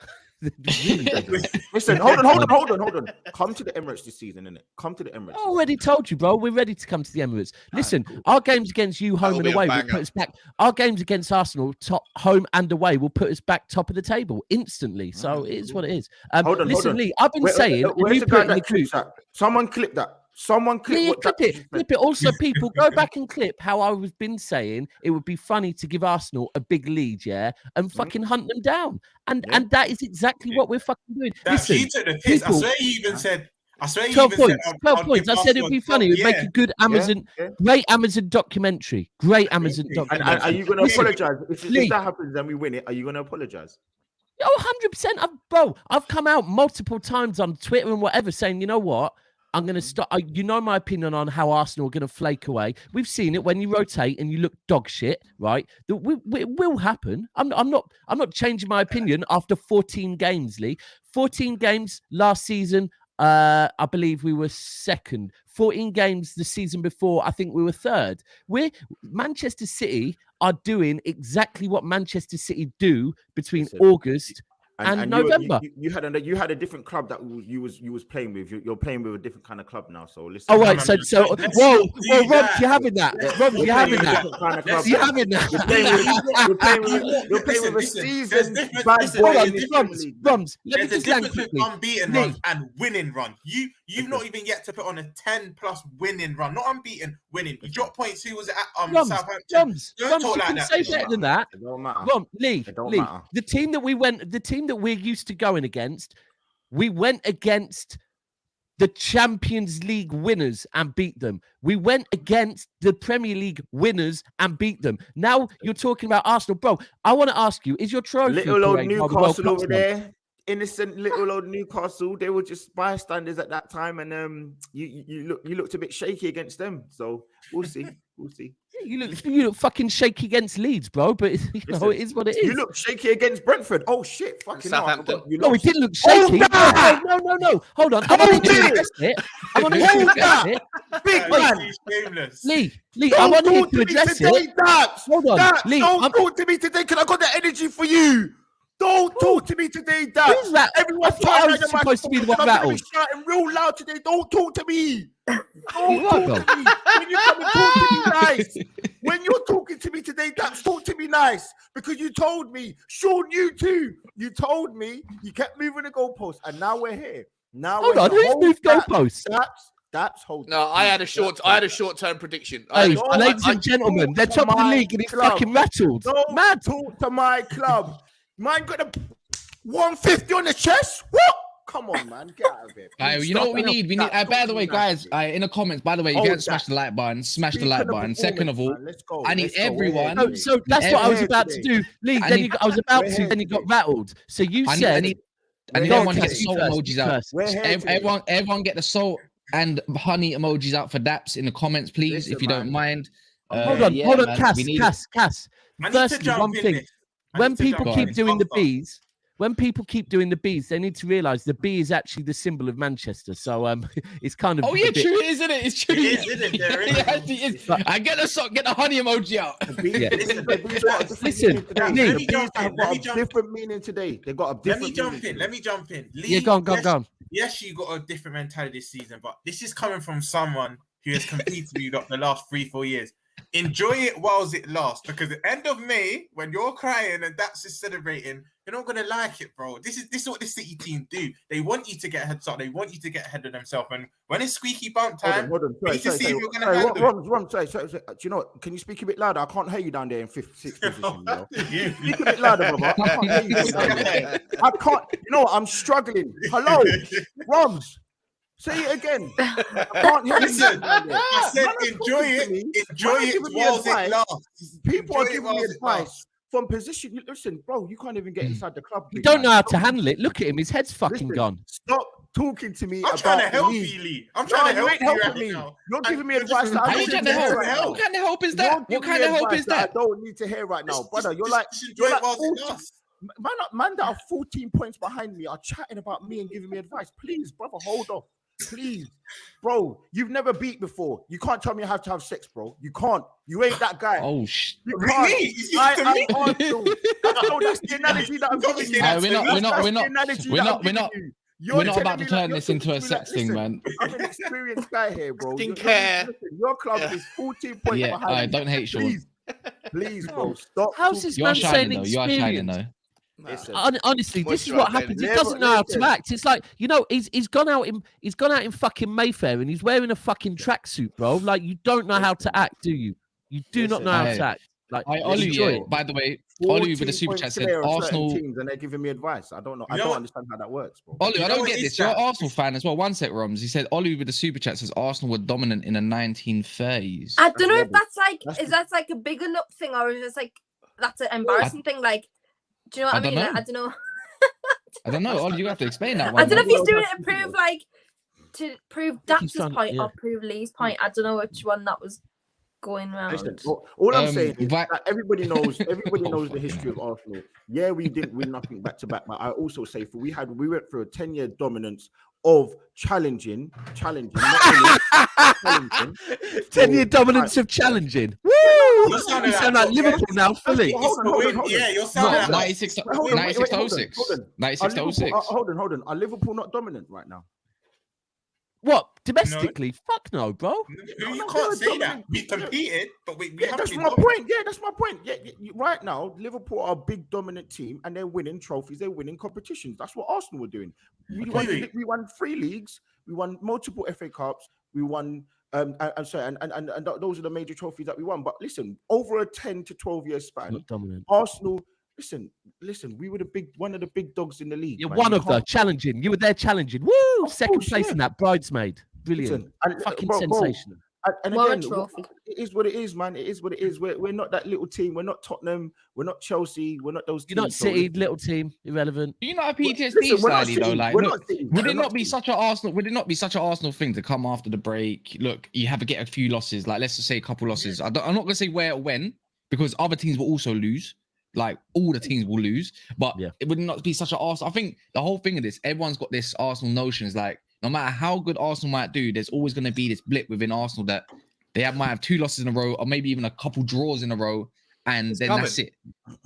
Listen, hold on. Come to the Emirates this season, innit? Come to the Emirates. I already told you, bro. We're ready to come to the Emirates. Listen, our games against you, home That'll and be a away, will banger. put us back. Our games against Arsenal, top home and away, will put us back top of the table instantly. So it is what it is. Hold on, listen, Lee, I've been saying, and where's you the put guy it in the that clips group. that? Someone clip that. Someone clip Lee, what clip that it. Clip it. Also, people, go back and clip how I was been saying it would be funny to give Arsenal a big lead, yeah, and fucking hunt them down. And that is exactly what we're fucking doing. Listen, He took the piss. I people- swear you even said. I swear you 12 even points. said. 12 points. I said it'd be funny. It would make a good Amazon, great Amazon documentary. Great Amazon And documentary. are you going to Listen, apologize? If Lee. that happens and we win it, are you going to apologize? Oh, 100%. Bro, I've come out multiple times on Twitter and whatever saying, you know what? I'm going to stop. You know my opinion on how Arsenal are going to flake away. We've seen it when you rotate and you look dog shit, right? It will happen. I'm not changing my opinion after 14 games, Lee. 14 games last season. I believe we were second. 14 games the season before, I think we were third. Manchester City are doing exactly what Manchester City do between August and November. You had a different club that you was playing with. You're playing with a different kind of club now. So listen. Oh right, so whoa, Rob, you having that? Rob, you having that? You having that? You're playing with a seasoned Listen, bad boy. hold on, in the Rums, Premier League. Rums, let me There's a just land difference quickly. between unbeaten Lee. run and winning run. You've not even yet to put on a 10+ winning run. Not unbeaten, winning. You dropped points. Who was it at Rums, Southampton? Rums, Don't talk you like can that. say better than that. It don't matter. Rom, Lee, It don't Lee, matter. the team that we're used to going against, we went against the Champions League winners and beat them. We went against the Premier League winners and beat them. Now you're talking about Arsenal, bro. I want to ask you: is your trophy Little old parade while the World Newcastle Cup's over on? there, innocent little old Newcastle. They were just bystanders at that time, and you looked a bit shaky against them. So we'll see. You look fucking shaky against Leeds, bro. But you know Listen, it is what it is. You look shaky against Brentford. Oh shit! Fucking hell, I Southampton. forgot you No, lost. it didn't look shaky. that! No. Hold on. I'm on to address it. Big man. Shameless. Lee, I'm on here Don't to talk to me address today, it. Daps. Hold on, Daps, Lee. don't talk to me today because I got the energy for you. Don't talk to me today, Daps. Who's that? Everyone's I thought I was turning their supposed to be the one microphone, I'm gonna rattled. be shouting real loud today. Don't talk to me. Don't You are, talk to me. When you come and talk to me nice. When you're talking to me today, Daps, talk to me nice. Because you told me, Sean, you too. You told me, you kept moving the goalpost, and now we're here. Now Hold we're on, here. who's Hold moved that. goalposts? Daps, hold No, that. I had a short-term prediction. I Hey, had a- ladies I- and gentlemen, they're top of the my league and he's club. fucking rattled. Don't Mad. talk to my club. Mine got a 150 on the chest. What? Come on, man. Get out of it. You know what we need? We need. By the way, guys, in the comments, by the way, if you haven't smashed the like button, smash the like button. Second of all, let's go. I need Let's go. everyone. We're here So that's what I was here about to today. do. Lee, I then need- I was about we're to, here then you got today. rattled. So you I said, need We're everyone here get the today. soul First, emojis out. We're here today. Everyone get the soul and honey emojis out for Daps in the comments, please, Listen, if you don't man. mind. hold on, man, Cass. we need it. I need to Firstly, jump one in thing. this. I When need to people jump keep in doing the this. bees, when people keep doing the Bs, they need to realise the B is actually the symbol of Manchester. So it's kind of. Oh yeah, true, isn't it? It's true. It is, isn't it? There It actually is. I get the sock, get the honey emoji out. Listen, The Bs have got a different meaning today. They've got a Let different me jump in. Lee, Yeah, go on. Yes, you got a different mentality this season, but this is coming from someone who has competed with you the last 3-4 years. Enjoy it whilst it lasts, because at the end of May, when you're crying and Daps is celebrating, you're not gonna like it, bro. This is what the City team do. They want you to get ahead, so they want you to get ahead of themselves. And when it's squeaky bump time, Hold on. you need to see if you're gonna handle it. Ron, sorry. Do you know what? Can you speak a bit louder? I can't hear you down there in 5th, 6th position. Speak a bit louder, brother. I can't hear you down there. I can't. You know what? I'm struggling. Hello, Roms. Say it again. I can't hear Listen, you. I said enjoy it whilst it lasts. People are Enjoy it giving me whilst it advice lasts. from position. Listen, bro, you can't even get inside the club. You big don't man. know how to handle it. Look at him; his head's fucking Listen, gone. Stop talking to me I'm about trying to help the you, league. Lee. I'm No, trying to you help ain't you helping right me. now. You're giving me you're advice just- that I How you don't trying need to to help? hear right now. What kind of help is You're that? What giving kind me of help advice is that? I don't need to hear right now, brother. You're like Just enjoy you're it like whilst it 40 lasts. man that are 14 points behind me are chatting about me and giving me advice. Please, brother, hold off. Please, bro. You've never beat before. You can't tell me how to have sex, bro. You can't. You ain't that guy. Oh You Really? can't. You see, I to am me? Arsenal. That's the analogy that I'm giving you. We're not Telling about to me turn you're this into talking a to me sex thing, listen, man. I'm an experienced guy here, bro. Skincare. Listen, your club is 14 points Yeah, behind. don't hate Sean. Please, bro. Stop. How's this You are man shining saying though. You are shining experience? though. Listen, Honestly, this is what Moisturiser, happens. He Never- doesn't know how to listen. act. It's like, you know, he's gone out in fucking Mayfair and he's wearing a fucking tracksuit, bro. Like, you don't know how to act, do you? You do not Listen, know how Hey. to act. Like, Olu, enjoy yeah, it. by the way, Olu with the 14 super points chat said clear of certain Arsenal. teams, and they're giving me advice. I don't know. I You know don't what? understand how that works, bro. Olu, You I know don't what get is this. You're an that? Arsenal fan as well. One sec, Roms. He said Olu with the super chat says Arsenal were dominant in the 1930s. I don't know if rubbish. that's like, That's is that like a big enough thing, or if it's like that's an embarrassing thing? Like, do you know what I I mean? don't know. I don't know. I don't know. Olu, you have to explain that I one. don't know if man. he's doing it to prove Daps' trying- point yeah. or prove Lee's point. I don't know which one that was going round. Listen, all I'm saying is Vi- that everybody knows the fucking history of Arsenal. Yeah, we didn't win nothing back to back, but I also say we went through a 10-year dominance of challenging, not winning, challenging. 10-year So, dominance of challenging. Woo! You're You sounding sound like Liverpool now, fully. Hold on. Yeah, you're sounding like 96 Hold on, 96 wait, hold on, 06. hold on. 96 Are 06. Liverpool, hold on. Are Liverpool not dominant right now? What? Domestically? Fuck no, bro. You can't say that. We competed, but we Yeah, haven't that's been my dominant. point. Yeah, that's my point. Yeah, right now, Liverpool are a big dominant team and they're winning trophies. They're winning competitions. That's what Arsenal were doing. We won 3 leagues. We won multiple FA Cups. We won, and those are the major trophies that we won. But listen, over a 10 to 12 year span, Not dominant. Arsenal. Listen. We were one of the big dogs in the league. You're man. one You of the can't- challenging. You were there challenging. Woo! Of Second course, place yeah. in that bridesmaid. Brilliant. Listen, and, Fucking bro, sensational. And What a again, trophy. it is what it is, man. It is what it is. We're not that little team. We're not Tottenham. We're not Chelsea. We're not those teams. You're not so City, listen. little team, irrelevant. Do you not have PTSD Listen, we're not slightly though? City. Like, We're look, not City. would We're it not not be City. such an Arsenal? Would it not be such an Arsenal thing to come after the break? Look, you have to get a few losses. Like, let's just say a couple losses. I'm not gonna say where or when, because other teams will also lose. Like, all the teams will lose. But Yeah. it would not be such an Arsenal. I think the whole thing of this, everyone's got this Arsenal notion. Is like, no matter how good Arsenal might do, there's always gonna be this blip within Arsenal that they might have 2 losses in a row, or maybe even a couple draws in a row, and then that's it.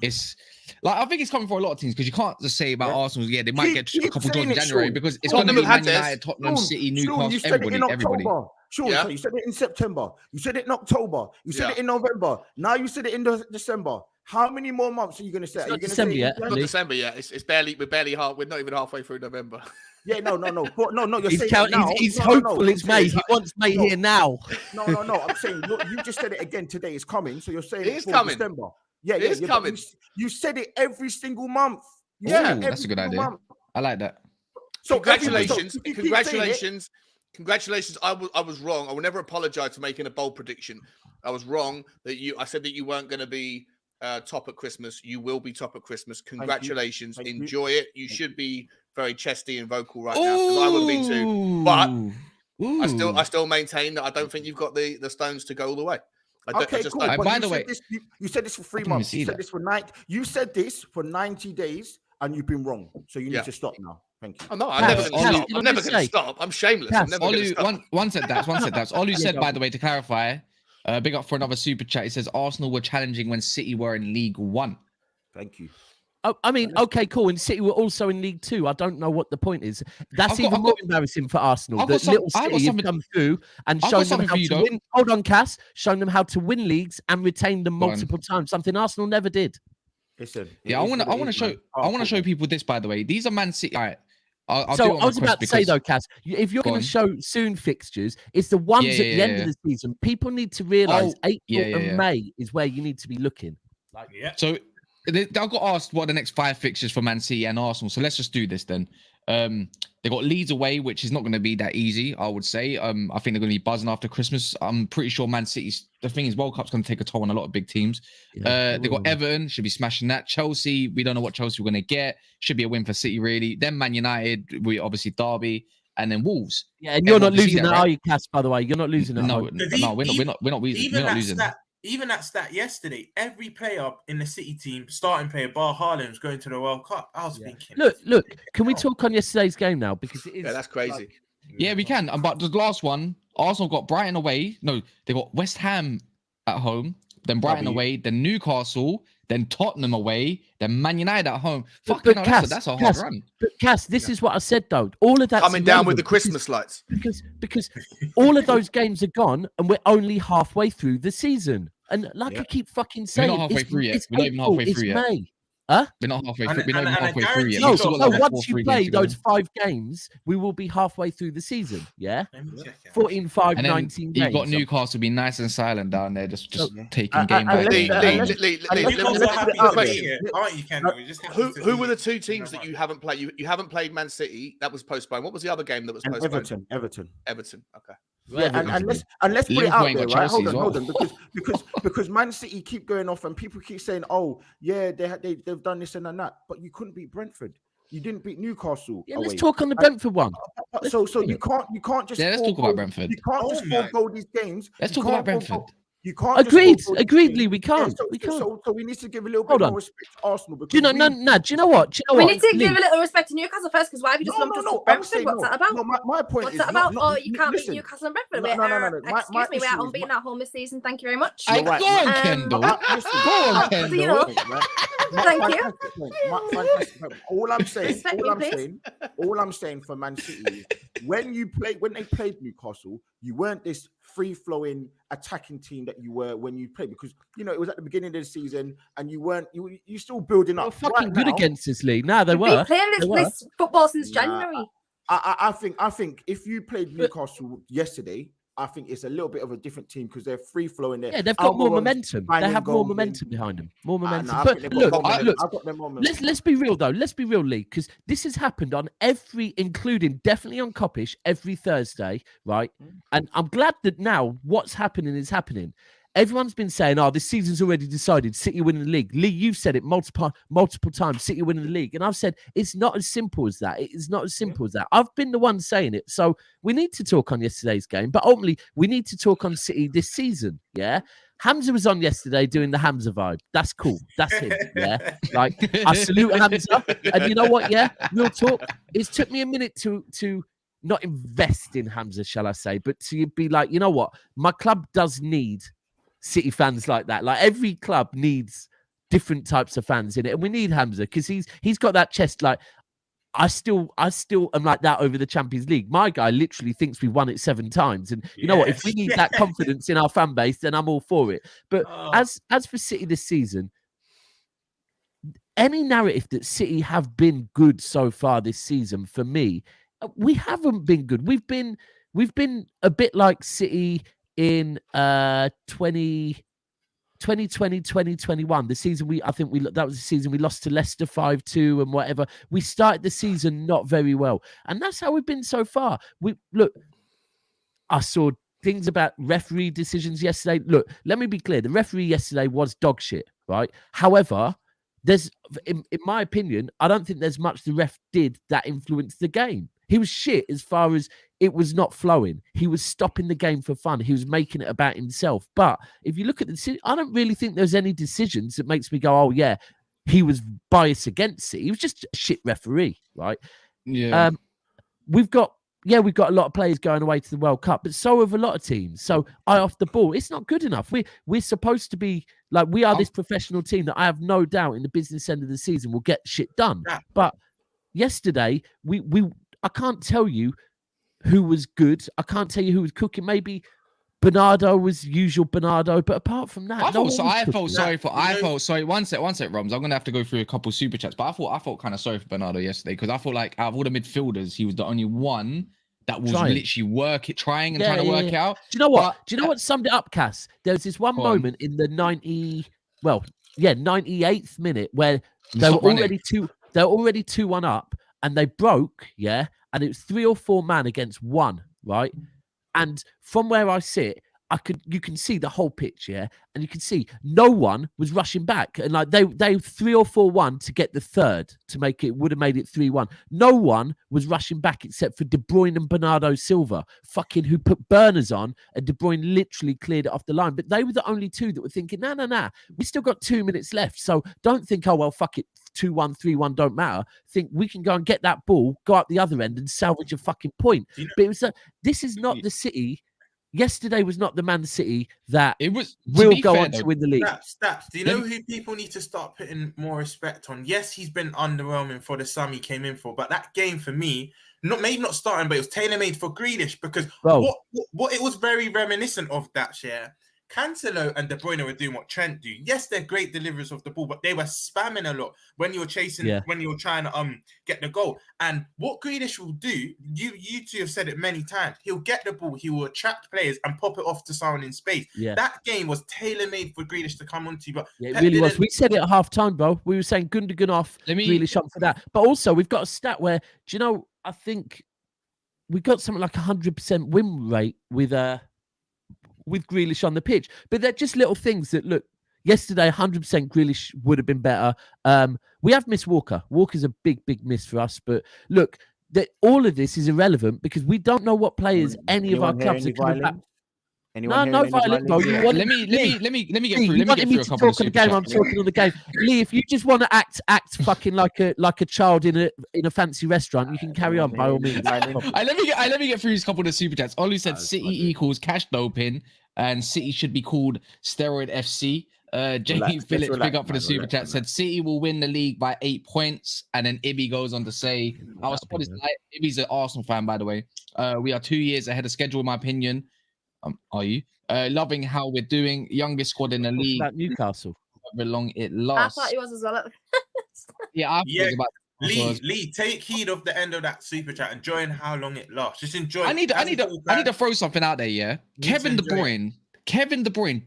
It's like, I think it's coming for a lot of teams, because you can't just say about Arsenal. Yeah, they might get a couple draws saying in it, January, Sean. because it's Sean, going to be Man Tottenham had United, Tottenham, Sean, City, Sean, Newcastle, you said it in everybody. October. Sean, Yeah. so you said it in September. You said it in October. You said Yeah. it in November. Now you said it in December. How many more months are you going to say? It's Are you not gonna December say yet. It's not December yet. We're not even halfway through November. Yeah, no. You're He's, saying it now. he's No, hopeful I'm it's May. saying- He wants May No. here now. No. I'm saying, look, you just said it again today. It's coming. So you're saying It is for coming. December. Yeah, It is but coming. You said it every single month. Ooh, every that's a good single idea. month. I like that. So Congratulations. if you keep saying it- Congratulations. I was wrong. I will never apologize for making a bold prediction. I was wrong I said that you weren't going to be top at Christmas. You will be top at Christmas. Congratulations. Thank you. Enjoy it. You should be very chesty and vocal right now, because I would be too. But I still maintain that I don't think you've got the stones to go all the way. Okay, cool. By But the way, you said this for 3 I didn't months. even You see said this for 90. You said this for 90 days, and you've been wrong. So you need Yeah. to stop now. Thank you. Oh no, I'm Cass, never going to Cass, stop. you I'm know never what to going to say? stop. I'm shameless. I'm Cass, never going to Olu, stop. one said that. Olu said, go by on. the way, to clarify, big up for another super chat. He says Arsenal were challenging when City were in League One. Thank you. Oh, I mean, okay, cool. And City were also in League Two. I don't know what the point is. That's I've got- even I've more got- embarrassing for Arsenal. I've got That some- little I've got City have something- come through and I've got shown them something how for you, to though. win. Hold on, Cass. Shown them how to win leagues and retain them Go on. multiple times. Something Arsenal never did. Listen. Yeah, I want to show people this. By the way, these are Man City. All right, I'll do So it on I was request about to say because- though, Cass, if you're Go going on. to show soon fixtures, it's the ones Yeah, at the end yeah. of the season. People need to realise Oh, April yeah. and May is where you need to be looking. Yeah. So I got asked what are the next 5 fixtures for Man City and Arsenal. So let's just do this then. They got Leeds away, which is not going to be that easy, I would say. I think they're going to be buzzing after Christmas. I'm pretty sure Man City's, the thing is, World Cup's going to take a toll on a lot of big teams. They got Everton, should be smashing that. Chelsea, we don't know what Chelsea we're going to get. Should be a win for City, really. Then Man United, we obviously Derby, and then Wolves. Yeah, and you're not Everyone can see losing that, that, right? are you, Cass? By the way, you're not losing that. No, are you? no, we're not losing. Even that stat yesterday, every player in the City team, starting player bar Haaland's going to the World Cup. I was thinking, Look. Can we talk on yesterday's game now? Because it is. Yeah, that's crazy. Yeah, we can. But the last one, Arsenal got Brighton away. No, they got West Ham at home, then Brighton away, then Newcastle, then Tottenham away, then Man United at home. Fucking hell, that's a hard run. But Cass, this is what I said though. All of that Coming down with the Christmas lights. Because all of those games are gone, and we're only halfway through the season. And like I keep fucking saying, We're not halfway through yet. it's We're not even halfway April, through it's yet. May. Huh? We're not halfway And- through. We're not even and I halfway through yet. guarantee No, We've still so got like once 4-3 you games play to go. those 5 games, we will be halfway through the season. Yeah, Let me check it. 14, 5, And then 19 you've games. got Newcastle be nice and silent down there, just taking and game by let's- game. Lee, Newcastle are happy quick to question. be here, aren't you, Kendall? We just have Who were the 2 teams that you haven't played? You haven't played Man City. That was postponed. What was the other game that was And postponed? Everton. Everton. Okay. Yeah, and let's put it Liverpool out ain't there, got right? Chelsea Hold as on, well. because Man City keep going off, and people keep saying, "Oh, yeah, they've done this and that," but you couldn't beat Brentford. You didn't beat Newcastle. Yeah, let's away. talk on the Brentford one. So you can't just Let's talk about Brentford. You can't just forego these games. Let's You talk about can't Brentford. You can't. Agreed, just forego these agreed, games. Lee. We can't. So, We can't. So we need to give a little bit Hold more on. respect to Arsenal. Because Do you know? No. Do you know what? We need to Lee? give a little respect to Newcastle first, because why have you just lumped us with Brentford? What's that about? No, my point What's is that about? not- Oh, you can't beat listen, Newcastle and Brentford. No. Excuse me, issue we're is unbeaten at home this season. Thank you very much. Hey, You're right. go on, Um, Kendall. Listen, Go on, so, you Kendall. know, Thank you. Fantastic point. All I'm Respect me, please. all I'm saying for Man City is when they played Newcastle, you weren't this free-flowing attacking team that you were when you played, because it was at the beginning of the season and you still building They were up. fucking Right good now, against us, Lee. No, they We've were. been playing They were. this football since Nah, January. I think if you played Newcastle yesterday, I think it's a little bit of a different team because they're free flowing there. Yeah, they've got more Almiron's momentum. They banging have more goals in. momentum behind them. More momentum. I But think they've got look, momentum. look, I've got them momentum. let's be real though. Let's be real, Lee, because this has happened on including definitely on Coppish every Thursday, right? And I'm glad that now what's happening is happening. Everyone's been saying, "Oh, this season's already decided. City winning the league." Lee, you've said it multiple times. City winning the league, and I've said it's not as simple as that. It is not as simple as that. I've been the one saying it. So we need to talk on yesterday's game, but ultimately we need to talk on City this season. Yeah, Hamza was on yesterday doing the Hamza vibe. That's cool. That's him. Yeah, like I salute Hamza. And you know what? Yeah, real talk. It's took me a minute to not invest in Hamza, shall I say, but to be like, you know what? My club does need City fans like that. Like every club needs different types of fans in it, and we need Hamza because he's got that chest. Like I still am like that over the Champions League. My guy literally thinks we've won it 7 times, and you know what? If we need that confidence in our fan base, then I'm all for it. But as for City this season, any narrative that City have been good so far this season, for me, we haven't been good. We've been a bit like City in 2020, 2021, the season that was the season we lost to Leicester 5-2 and whatever. We started the season not very well, and that's how we've been so far. I saw things about referee decisions yesterday. Look, let me be clear: the referee yesterday was dog shit, right? However, there's, in my opinion, I don't think there's much the ref did that influenced the game. He was shit as far as it was not flowing. He was stopping the game for fun. He was making it about himself. But if you look at I don't really think there's any decisions that makes me go, oh, yeah, he was biased against it. He was just a shit referee, right? Yeah. We've got a lot of players going away to the World Cup, but so have a lot of teams. So eye off the ball. It's not good enough. We're supposed to be like, we are this professional team that I have no doubt in the business end of the season will get shit done. Yeah. But yesterday, I can't tell you who was good. I can't tell you who was cooking. Maybe Bernardo was usual Bernardo, but apart from that, I felt sorry for. One sec, Roms. I'm gonna have to go through a couple super chats, but I felt kind of sorry for Bernardo yesterday because I felt like out of all the midfielders, he was the only one that was literally trying to work it out. Do you know what? Do you know what summed it up, Cass? There was this one moment in the 98th minute where they were already 2-1 up, and they broke, and it was 3 or 4 man against 1, right? And from where I sit, you can see the whole pitch, and you can see no one was rushing back, and like they 3 or 4-1 to get the third to make it, would have made it 3-1. No one was rushing back except for De Bruyne and Bernardo Silva, who put burners on, and De Bruyne literally cleared it off the line. But they were the only two that were thinking, nah, we still got 2 minutes left, so don't think, oh well, fuck it, 2-1, 3-1 don't matter. Think we can go and get that ball, go up the other end, and salvage a fucking point. But it was this is not the City. Yesterday was not the Man City that it was will go on to win the league. Daps, do you know who people need to start putting more respect on? Yes, he's been underwhelming for the sum he came in for, but that game for me, maybe not starting, but it was tailor-made for Grealish because what it was very reminiscent of that share. Cancelo and De Bruyne were doing what Trent do. Yes, they're great deliverers of the ball, but they were spamming a lot when you were chasing, when you were trying to get the goal. And what Grealish will do, you two have said it many times, he'll get the ball, he will attract players and pop it off to someone in space. Yeah. That game was tailor-made for Grealish to come onto, but it really was. We said it at half time, bro. We were saying Gundogan off, Grealish up for that. But also, we've got a stat where, do you know, I think we got something like 100% win rate with Grealish on the pitch. But they're just little things that, look, yesterday 100% Grealish would have been better. We have missed Walker. Walker's a big miss for us. But look, all of this is irrelevant because we don't know what players any of our clubs are coming back. No violent, bro. Let me get through. Let me get through a couple of super chats. I'm talking on the game. Lee, if you just want to act fucking like a child in a fancy restaurant, you can carry on by all means. Let me get through these couple of super chats. Olu said City equals cash doping, and City should be called steroid FC. Jamie Phillips, big up for the super chat, said City will win the league by 8 points, and then Ibby goes on to say, "Our squad is light." Ibby's an Arsenal fan, by the way. We are 2 years ahead of schedule, in my opinion. Are you loving how we're doing? Youngest squad in the league. About Newcastle. However long it lasts. I thought he was as well. Lee, take heed of the end of that super chat. Enjoying how long it lasts. Just enjoy. I need to throw something out there. Yeah, Kevin De Bruyne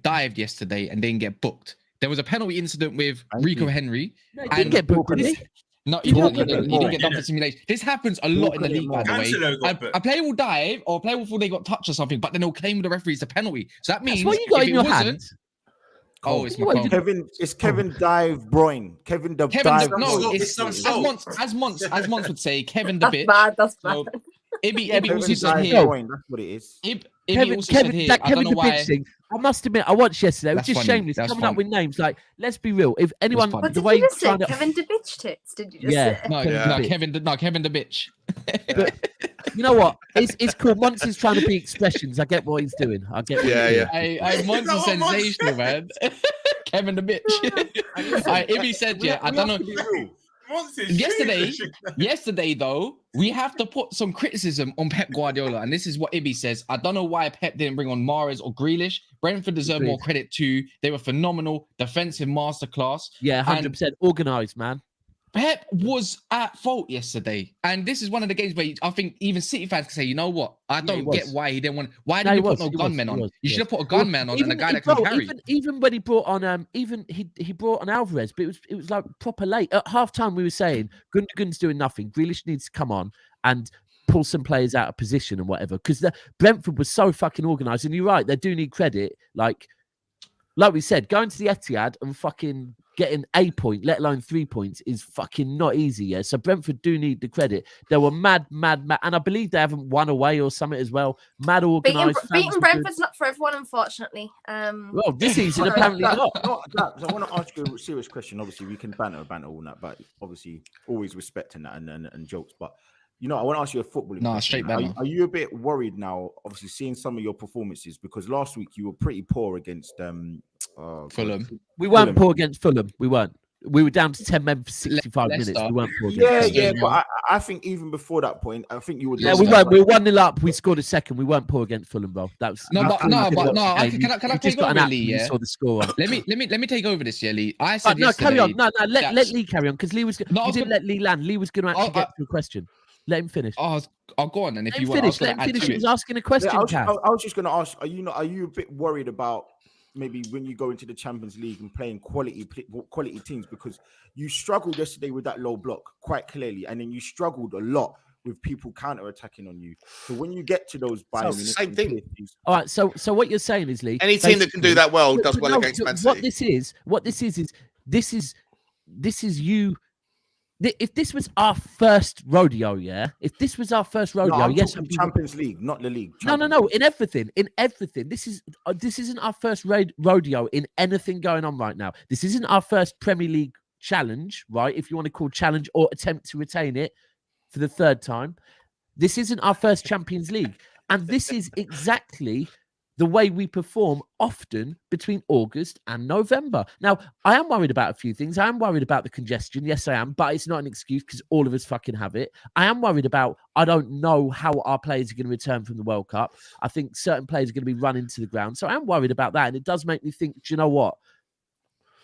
dived yesterday and didn't get booked. There was a penalty incident with Rico Henry. No, he didn't get booked, did he? No, he didn't get done for simulation. This happens a lot in the league, by the way. A player will dive or a player will feel they got touched or something, but then they'll claim the referee it's a penalty. So that means what you got in your hands. Oh, it's McCollum. It's Kevin Dive Bruyne. Kevin the Dive. No, it's as Monts would say, Kevin the bitch. That's bad. So, Ibby also said here. That's what it is. Kevin the bitch thing. I must admit, I watched yesterday. It was just shameless coming up with names. Like, let's be real. If anyone, what did you just say? Kevin the bitch tits? Did you just say? Kevin the bitch. But you know what? It's cool. Monts is trying to be expressions. I get what he's doing. Monts is sensational, man. Kevin the bitch. Ibby said, I don't know. Yesterday, though, we have to put some criticism on Pep Guardiola, and this is what Ibby says. I don't know why Pep didn't bring on Mahrez or Grealish. Brentford deserve more credit too. They were phenomenal, defensive masterclass. Yeah, 100% organised, man. Pep was at fault yesterday, and this is one of the games where I think even City fans can say, you know what? I don't get why he didn't want. Why didn't he put no gunman on? You should have put a gunman on and a guy that can carry. Even when he brought on, he brought on Alvarez, but it was like proper late at half time. We were saying Gundogan's doing nothing. Grealish needs to come on and pull some players out of position and whatever, because the Brentford was so fucking organised. And you're right, they do need credit. Like we said, going to the Etihad and fucking getting a point, let alone 3 points, is fucking not easy. Yeah. So Brentford do need the credit. They were mad, and I believe they haven't won away or something as well. Mad organised. Beating Brentford's not for everyone, unfortunately. Well, this season apparently not. I want to ask you a serious question. Obviously, we can banter all that, but obviously, always respecting that and jokes. But you know, I want to ask you a footballing question. Straight banter. Are you a bit worried now? Obviously, seeing some of your performances, because last week you were pretty poor against Fulham. We weren't poor against Fulham. We weren't. We were down to 10 men for 65 minutes. We weren't poor against Yeah. But I think even before that point, I think you were. Yeah, we weren't. We were 1-0 up. We scored a second. We weren't poor against Fulham, bro. That was Can I take over, Lee? Yeah. Saw the score. Let me take over this, yeah, Lee. I said carry on. No, let Lee carry on because Lee was. You didn't let Lee land. Lee was going to actually get to a question. Let him finish. I'll go on, and if you want, let him finish. He was asking a question. I was just going to ask: Are you a bit worried about maybe when you go into the Champions League and playing quality teams, because you struggled yesterday with that low block quite clearly, and then you struggled a lot with people counter-attacking on you. So when you get to those same thing. All right. So what you're saying is, Lee, any team that can do that well does well against Man City. What this is you. If this was our first rodeo, yes, Champions League, not the league. No. In everything. This isn't our first rodeo in anything going on right now. This isn't our first Premier League challenge, right? If you want to call challenge or attempt to retain it for the third time, this isn't our first Champions League, and this is exactly the way we perform often between August and November. Now, I am worried about a few things. I am worried about the congestion. Yes, I am, but it's not an excuse because all of us fucking have it. I am worried about, I don't know how our players are going to return from the World Cup. I think certain players are going to be run into the ground. So I am worried about that. And it does make me think, do you know what?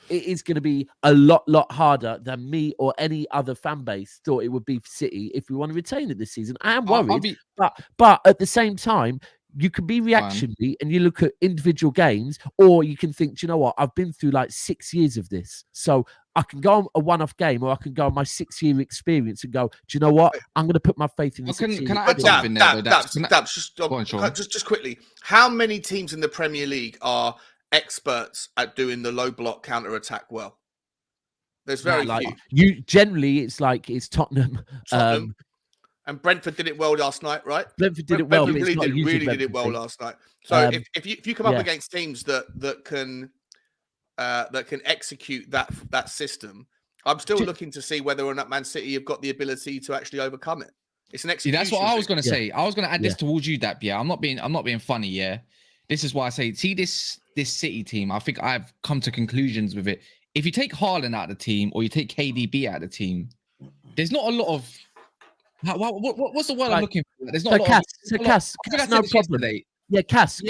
It is going to be a lot harder than me or any other fan base thought it would be for City if we want to retain it this season. I am worried, but at the same time, you can be reactionary and you look at individual games, or you can think, do you know what? I've been through like 6 years of this. So I can go on a one-off game, or I can go on my 6-year experience and go, do you know what? I'm going to put my faith in this. Can I add something there? Just quickly, how many teams in the Premier League are experts at doing the low block counter-attack well? There's very few. Generally, it's Tottenham. And Brentford did it well last night, right? Brentford did it well. Really did it well last night. So if you come up against teams that can execute that system, I'm still looking to see whether or not Man City have got the ability to actually overcome it. It's an execution. That's what I was going to say. I was going to add this towards you, Dap. Yeah, I'm not being funny. Yeah, this is why I say, see this City team. I think I've come to conclusions with it. If you take Haaland out of the team, or you take KDB out of the team, there's not a lot of. What's the word I'm looking for? There's not a lot of. Cass, no problem. Yeah, Cass.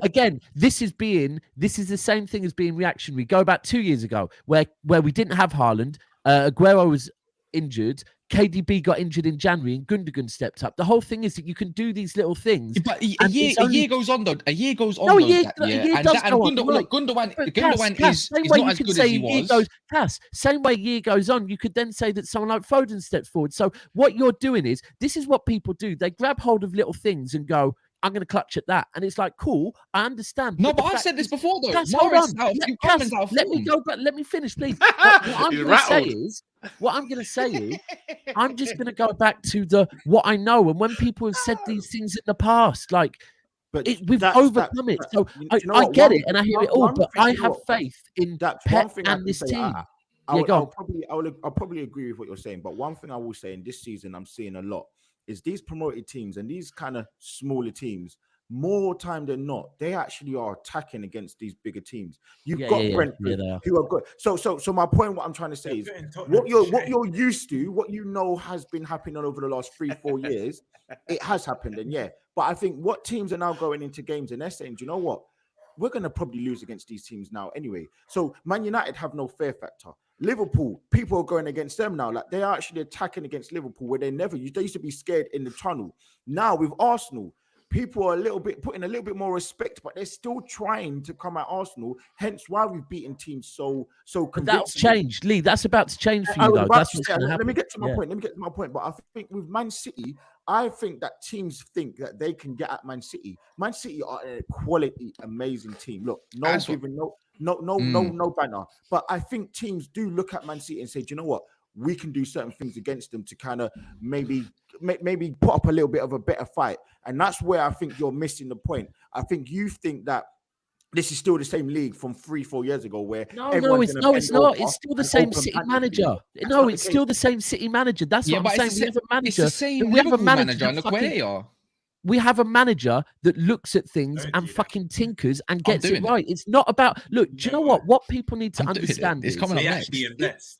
Again, this is the same thing as being reactionary. Go back 2 years ago, where we didn't have Haaland. Aguero was injured. KDB got injured in January, and Gundogan stepped up. The whole thing is that you can do these little things. But a year goes on, though. A year goes on. Gundogan is not as good as he was. Same way a year goes on, you could then say that someone like Foden steps forward. So what you're doing is, this is what people do. They grab hold of little things and go, I'm going to clutch at that. And it's like, cool, I understand. No, but I've said this before, though. Hold on. Let me go back. Let me finish, please. What I'm going to say is, I'm just going to go back to what I know. And when people have said these things in the past, we've overcome it. So I get it and I hear it all, but I have faith in Pep and this team. I'll probably agree with what you're saying. But one thing I will say, in this season, I'm seeing a lot, is these promoted teams and these kind of smaller teams, more time than not, they actually are attacking against these bigger teams. You've got Brentford, who are good. So my point, what I'm trying to say is, what you're used to, what you know has been happening over the last 3-4 years, it has happened. And but I think what teams are now going into games and they're saying, do you know what? We're going to probably lose against these teams now anyway. So Man United have no fear factor. Liverpool, people are going against them now. Like, they are actually attacking against Liverpool where they used to be scared in the tunnel. Now with Arsenal, people are putting a little bit more respect, but they're still trying to come at Arsenal. Hence why we've beaten teams so convincingly. That's changed, Lee. That's about to change for you, though. Let me get to my point. But I think with Man City, I think that teams think that they can get at Man City. Man City are a quality, amazing team. Look, no banner. But I think teams do look at Man City and say, do you know what? We can do certain things against them to kind of maybe put up a little bit of a better fight. And that's where I think you're missing the point. I think you think that this is still the same league from 3-4 years ago where it's not. It's still the same City manager. No, it's still the same City manager. That's what I'm saying. It's the same Liverpool manager. Look where they are. We have a manager that looks at things and fucking tinkers and gets it right. It's not about do you know what? What people need to understand is coming up next.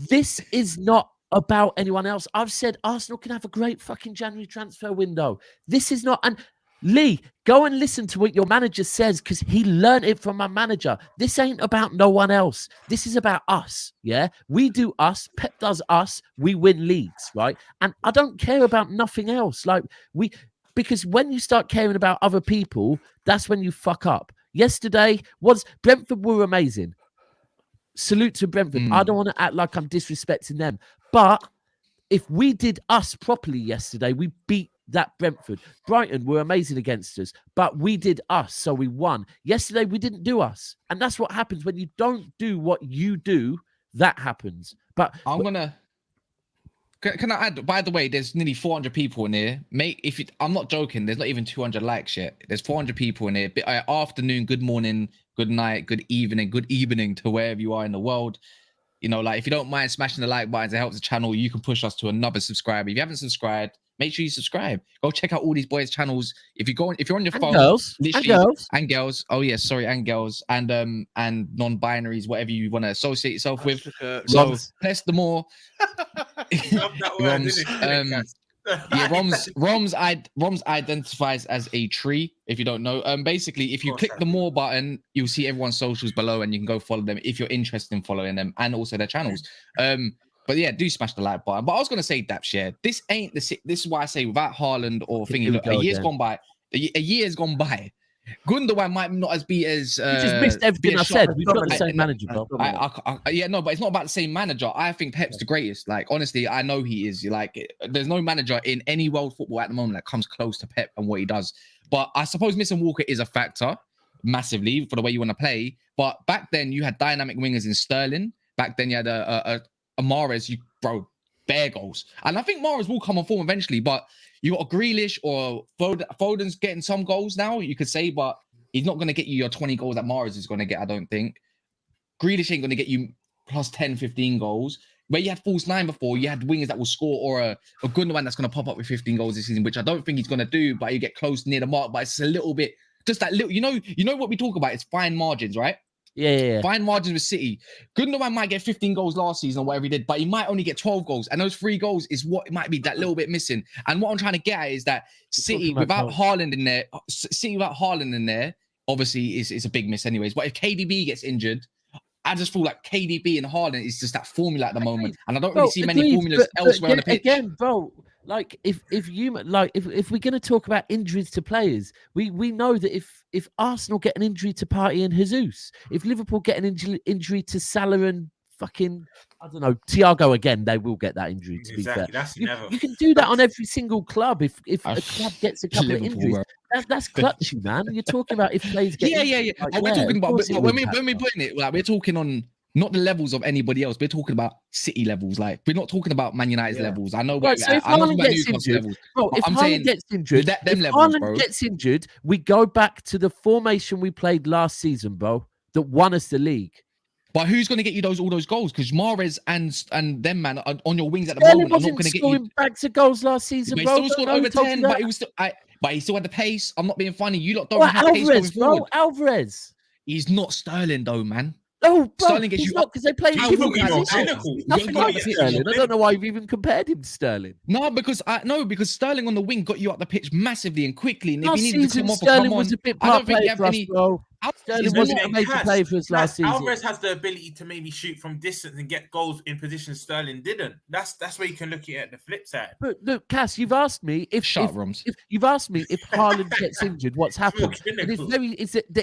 This is not about anyone else. I've said Arsenal can have a great fucking January transfer window. This is not. And Lee, go and listen to what your manager says because he learned it from my manager. This ain't about no one else. This is about us. Yeah, we do us. Pep does us. We win leagues, right? And I don't care about nothing else. Because when you start caring about other people, that's when you fuck up. Yesterday Brentford were amazing. Salute to Brentford. I don't want to act like I'm disrespecting them, but if we did us properly yesterday, we beat that Brentford. Brighton were amazing against us, but we did us, so we won. Yesterday, we didn't do us. And that's what happens when you don't do what you do, that happens. But Can I add, by the way, there's nearly 400 people in here. Mate, I'm not joking, there's not even 200 likes yet. There's 400 people in here. Afternoon, good morning, good night, good evening to wherever you are in the world. You know, like if you don't mind smashing the like buttons, it helps the channel. You can push us to another subscriber. If you haven't subscribed, make sure you subscribe. Go check out all these boys' channels. If you're on your phone, and girls. Oh yeah, sorry, and girls, and non-binaries, whatever you want to associate yourself with. So press the more. Roms identifies as a tree. If you don't know, basically, if you click the more button, you'll see everyone's socials below, and you can go follow them if you're interested in following them and also their channels. But yeah, do smash the like button. But I was gonna say, Daps, yeah, this ain't this is why I say without Haaland or thingy. Look, a year's gone by. A year's gone by. Gundogan might not be as. You just missed everything I said. We've got the same manager, bro. Yeah, no, but it's not about the same manager. I think Pep's the greatest. Like, honestly, I know he is. Like, there's no manager in any world football at the moment that comes close to Pep and what he does. But I suppose missing Walker is a factor massively for the way you want to play. But back then, you had dynamic wingers in Sterling. Back then, you had a Mahrez, bare goals. And I think Mahrez will come on form eventually, but you got a Grealish or Foden's getting some goals now, you could say, but he's not going to get you your 20 goals that Mahrez is going to get, I don't think. Grealish ain't going to get you plus 10, 15 goals. Where you had false nine before, you had wingers that will score, or a Gundogan that's going to pop up with 15 goals this season, which I don't think he's going to do, but you get close near the mark, but it's a little bit, just that little, you know what we talk about, it's fine margins, right? Yeah. Fine margins with City. Gundogan might get 15 goals last season or whatever he did, but he might only get 12 goals. And those 3 goals is what might be that little bit missing. And what I'm trying to get at is that City without Haaland in there, obviously is a big miss anyways. But if KDB gets injured, I just feel like KDB and Haaland is just that formula at the moment. And I don't really see many formulas elsewhere on the pitch. Again, bro, like if we're going to talk about injuries to players, we know that if Arsenal get an injury to Partey and Jesus, if Liverpool get an injury to Salah and fucking, I don't know, Thiago again, they will get that injury, to be fair. You can do that on every single club if a club gets a couple of injuries. That's clutchy, man. You're talking about if players get injured. Like, we're talking about, when we're putting it, like, we're talking on not the levels of anybody else. We're talking about City levels. Like, we're not talking about Man United's levels. I know. Right, so if Haaland gets injured, gets injured, we go back to the formation we played last season, bro, that won us the league. But who's going to get you all those goals? Because Mahrez and them, man, on your wings at the moment are not going to get you bags of goals last season, but bro. He still scored over 10, but he was still. But he still had the pace. I'm not being funny. You lot don't have pace going forward. Alvarez. He's not Sterling though, man. Oh, bro, Sterling gets you not because they play in different positions. Nothing like Sterling. I don't know why you've even compared him to Sterling. No, because Sterling on the wing got you up the pitch massively and quickly. And if last he needed to come off, Sterling was a bit part player for us, bro. Sterling wasn't a major player for us last season. Alvarez has the ability to maybe shoot from distance and get goals in positions Sterling didn't. That's where you can look at the flip side. But look, Cass, you've asked me if Haaland gets injured, what's happened? And it's very.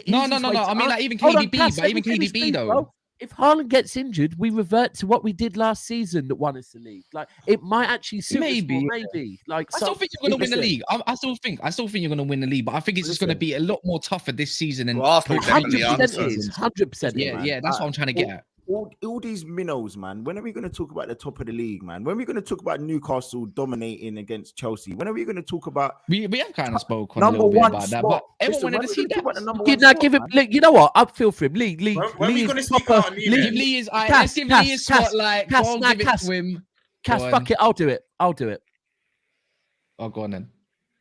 No. I mean, like even KDB, but even KDB though. if Haaland gets injured, we revert to what we did last season that won us the league. Like it might actually suit us more, maybe. Like I still think you're going to win the league. I still think you're going to win the league, but I think it's just going to be a lot more tougher this season. And Well, Arsenal definitely are. 100%. Yeah, that's what I'm trying to get at. All these minnows, man. When are we going to talk about the top of the league, man? When are we going to talk about Newcastle dominating against Chelsea? When are we going to talk about? We have kind of spoken a little bit about that, but everyone wanted to see that. Give him. Look, you know what? I feel for him. Lee When are we going to speak out? Give Lee his eye. Let's give Lee his spotlight. Go on, give it to him. Cass, fuck it. I'll do it. Oh, go on then.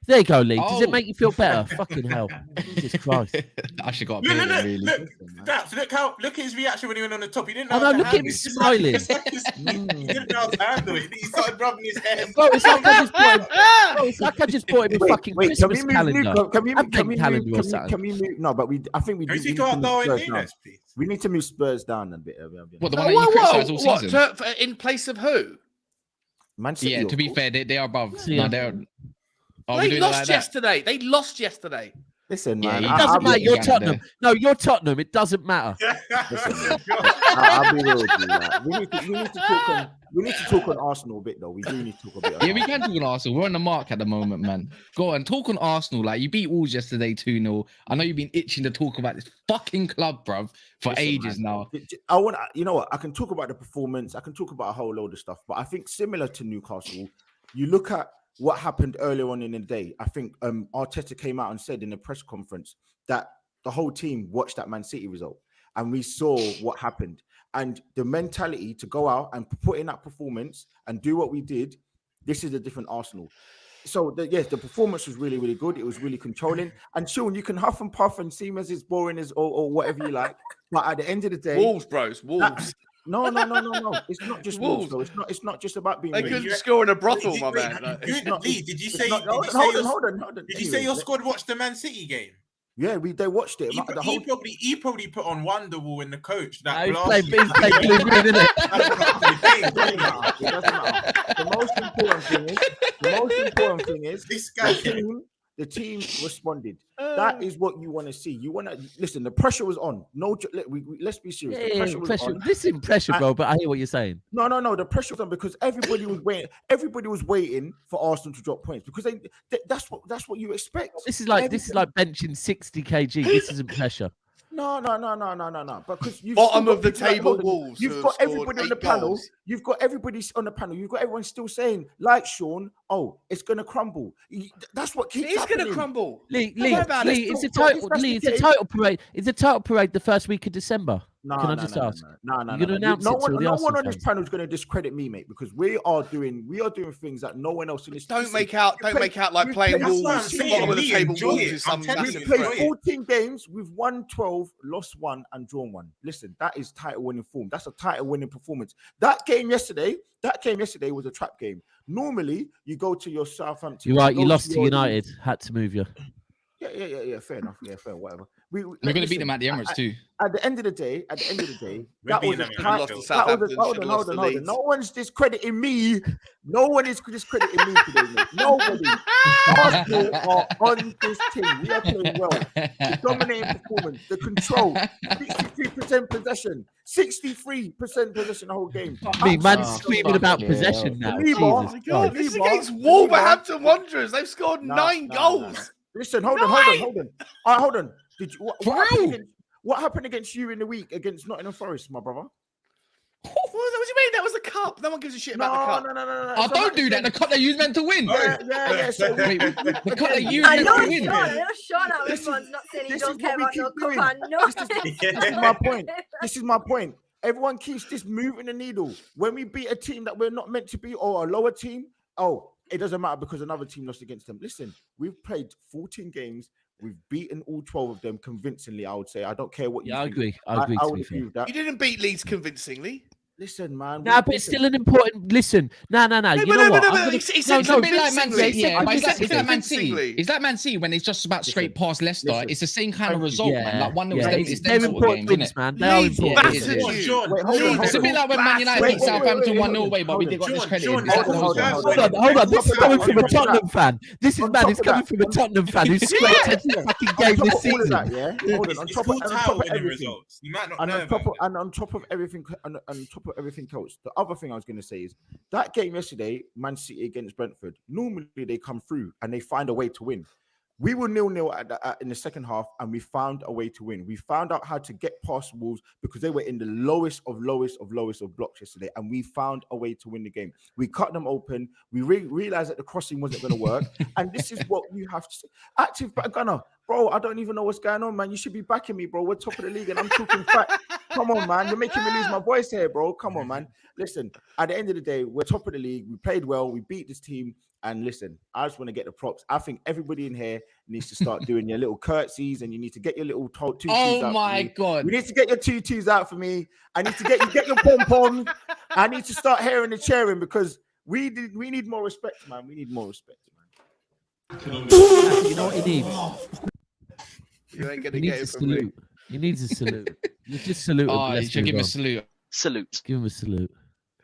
There you go, Lee. Does it make you feel better? Fucking hell. Jesus Christ. I should got Look, really. look at his reaction when he went on the top. He didn't Oh, know. no, look at him smiling. He didn't know how to handle it. He started rubbing his head. Bro, it's like I just bought him a fucking Christmas calendar. Can we move? No, but I think we. Can we go Darwin Nunes, please? We need to move Spurs down a bit. What, the one that you criticised all season? In place of who? Man City, Yeah, to be fair, they are above. Yeah. No, they're. They lost yesterday. They lost yesterday. Listen, Yeah, man. it It doesn't matter. You're Ghana Tottenham. No, you're Tottenham. It doesn't matter. Listen, I'll be real with you. Like, we need to talk on Arsenal a bit, though. We do need to talk a bit. Yeah, we can talk on Arsenal. We're on the mark at the moment, man. Go on, talk on Arsenal. Like, you beat Wolves yesterday 2-0. I know you've been itching to talk about this fucking club, bruv, for ages now. I want. You know what? I can talk about the performance. I can talk about a whole load of stuff. But I think similar to Newcastle, you look at what happened earlier on in the day. I think Arteta came out and said in the press conference that the whole team watched that Man City result and we saw what happened. And the mentality to go out and put in that performance and do what we did, this is a different Arsenal. So, yes, the performance was really, really good. It was really controlling. And Sean, you can huff and puff and seem as it's boring as or whatever you like. But at the end of the day... Wolves, bros. Wolves. No. It's not just Wolves, though. It's not just about being. They couldn't score in a brothol, my man. Lee, did you say? Hold on. Did you say your squad watched the Man City game? Yeah, they watched it. He probably put on Wonderwall in the coach. That He's playing blue green, isn't it? The most important thing is This guy. the team responded. That is what you want to see. You want to listen. The pressure was on. Let's be serious. The pressure was on. This isn't pressure, bro. But I hear what you're saying. No. The pressure was on because everybody was waiting. Everybody was waiting for Arsenal to drop points because that's what you expect. This is like benching 60 kg. This isn't pressure. No. Because you've Bottom of the table Wolves. You've got everybody on the panel. You've got everybody on the panel. You've got everyone still saying, like Sean, oh, it's gonna crumble. That's what keeps happening. It's gonna crumble. Lee, it's a title parade. It's a title parade the first week of December. Can I just ask? No. You're gonna announce no it to the one Arsenal on this fans. panel is going to discredit me, mate, because we are doing things that no one else in this. Don't make out like playing Wolves. Bottom of the table Wolves is some massive We've played threat. 14 games. We've won 12, lost 1, and drawn 1. Listen, that is title-winning form. That's a title-winning performance. That game yesterday was a trap game. Normally, you go to your Southampton. You're right. You lost to United. Had to move you. Yeah. Fair enough. Yeah, fair. Whatever. We're going to beat them at the Emirates too. At the end of the day, that beat was them a in tight. Anfield. Hold on. No one's discrediting me. No one is discrediting me today, mate. Nobody. Arsenal are on this team. We are playing well. The dominating performance, the control, 63% possession, 63% possession the whole game. Me, man, screaming about possession now. This is against Wolverhampton Wanderers. They've scored 9 goals. Listen, hold on. Hold on. Did you what happened against you in the week against Nottingham Forest, my brother? What do you mean? That was the cup. No one gives a shit about the cup. No. Oh, don't do that. The cup that you meant to win. Yeah. So The cup that you I meant know to win. Sean out everyone's not saying he this don't is care what we about keep your doing. cup. I know. This is my point. This is my point. Everyone keeps this moving the needle. When we beat a team that we're not meant to beat or a lower team, it doesn't matter because another team lost against them. Listen, we've played 14 games. We've beaten all 12 of them convincingly, I would say. I don't care what you think. I agree. I agree would with agree you. with that. You didn't beat Leeds convincingly. Listen, man. Nah, but it's still an important. Listen, no. You know what? It's a bit like Man City. Yeah, but it's like Man City. convincingly. It's like Man City when it's just about straight past Leicester. Listen. It's the same kind of result, Yeah, man. Like 1-0 yeah. it's them They're sort of important games, wins, innit? man. They are Leeds important. Yeah, it battered is. you. John, Wait, hold on, Leeds It's a bit like when Man United Wait, beat Southampton wait, 1-0 away, but we did got John, discredited. John, It's like hold on, those hold ones. on. Hold on. This is coming from a On top of that. Tottenham fan. This is On man. top It's of coming that. from a Tottenham fan who's squared 10 fucking games this season. Hold on, on It's top full of tower winning everything. results. You might not And know on top about of, and on top of everything, on top of everything else, the other thing I was going to say is that game yesterday, Man City against Brentford. Normally they come through and they find a way to win. We were 0-0 in the second half, and we found a way to win. We found out how to get past Wolves because they were in the lowest of blocks yesterday, and we found a way to win the game. We cut them open. We realized that the crossing wasn't going to work, and this is what you have to say. Active Gunner, bro. I don't even know what's going on, man. You should be backing me, bro. We're top of the league, and I'm talking fact. Come on, man. You're making me lose my voice here, bro. Come on, man. Listen, at the end of the day, we're top of the league. We played well. We beat this team. And listen, I just want to get the props. I think everybody in here needs to start doing your little curtsies, and you need to get your little tutus out. Oh my God. You need to get your tutus out for me. I need to get your pom-poms. I need to start hearing the cheering because we need more respect, man. We need more respect, man. You know what he needs? You ain't He gonna get needs a it from me. salute. He needs a salute. You just salute him. Oh, you Leicester should give him a as well. salute. Salute. Give him a salute.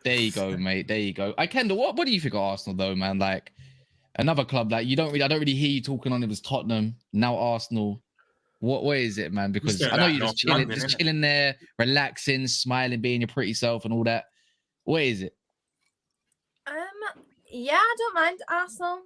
There you go, mate. There you go. Kendall, what do you think of Arsenal though, man? Like another club that I don't really hear you talking on. It was Tottenham, now Arsenal. What is it, man? Because I know you're just chilling there, relaxing, smiling, being your pretty self and all that. What is it? Yeah, I don't mind Arsenal.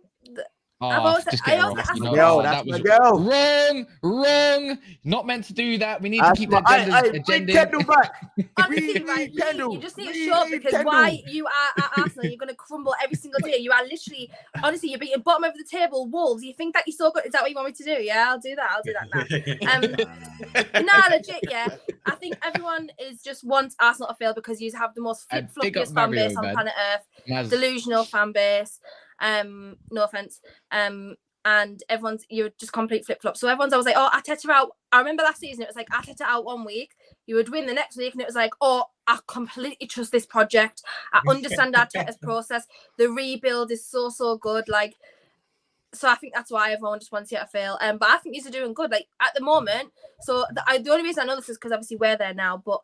Oh, just get her off. You know? Girl, Oh, that's that my was girl. wrong. Not meant to do that. We need to keep the Bring agenda. Kendall back. Honestly, right, you just need to show up because why you are at Arsenal, you're going to crumble every single day. You are literally, honestly, you're beating bottom of the table Wolves. You think that you're so good? Is that what you want me to do? Yeah, I'll do that now. Nah, legit, yeah. I think everyone just wants Arsenal to fail because you have the most fluffiest fan base on planet Earth, delusional fan base. No offense. And you're just complete flip-flop. So everyone's always like, oh, Arteta out. I remember last season it was like Arteta out 1 week, you would win the next week, and it was like, oh, I completely trust this project. I understand Arteta's process. The rebuild is so good. Like, so I think that's why everyone just wants you to fail. But I think you're doing good. Like at the moment. So the only reason I know this is because obviously we're there now. But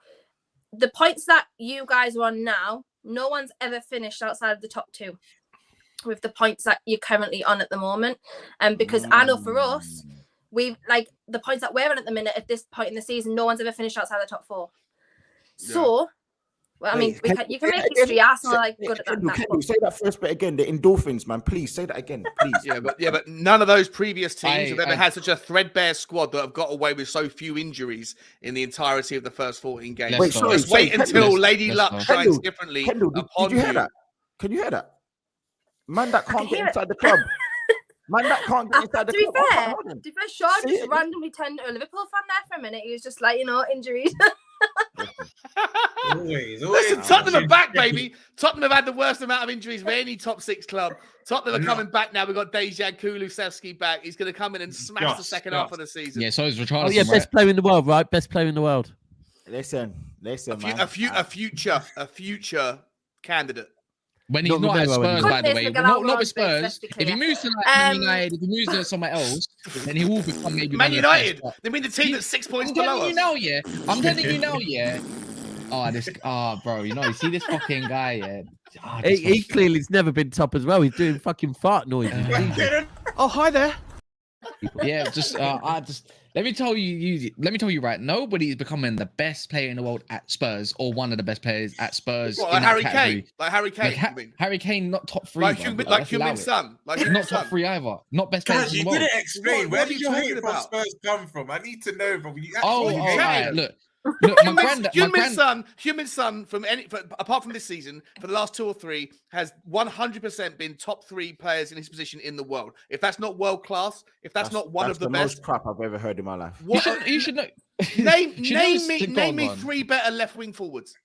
the points that you guys are on now, no one's ever finished outside of the top 2. With the points that you're currently on at the moment, because I know for us, we've like the points that we're on at the minute at this point in the season, no one's ever finished outside the top 4. So, well, I mean, you can make history. Arsenal like good at that. Kendall, say that first bit again. The endorphins, man. Please say that again, please. Yeah, but none of those previous teams have ever had such a threadbare squad that have got away with so few injuries in the entirety of the first 14 games. Wait, wait until Lady Luck shines differently. Kendall, did you hear that? Can you hear that? Man that can't get inside the club. Man that can't get inside the club. To be fair, Sean just randomly turned to a Liverpool fan there for a minute. He was just like, injuries. always. Listen, Tottenham are back, baby. Tottenham have had the worst amount of injuries of any top 6 club. Tottenham are coming back now. We've got Dejan Kulusevski back. He's going to come in and smash the second half of the season. Yeah, so is Richarlison. Oh yeah, best player in the world, right? Best player in the world. Listen, man. A future candidate. When he's not at Spurs, by the way, not with Spurs. If he moves to like Man United, if he moves to somewhere else, then he will become maybe Man United. They mean the team that's 6 points below us. I'm telling you now, yeah. Bro, you see this fucking guy, yeah. He clearly's never been top as well. He's doing fucking fart noises. Oh, hi there. Yeah, let me tell you right. Nobody's becoming the best player in the world at Spurs or one of the best players at Spurs. What, like Harry Kane? Like Harry Kane? Harry Kane, not top 3. Like Heung-min Son. Not top 3 either. Not best player in the world. You didn't explain. Where did your hate from Spurs come from? I need to know, bro. Right, look. Heung-min Son apart from this season, for the last 2 or 3, has 100% been top 3 players in his position in the world. If that's not world class, if that's not one of the best, most crap I've ever heard in my life. You should know. Name me 3 better left wing forwards.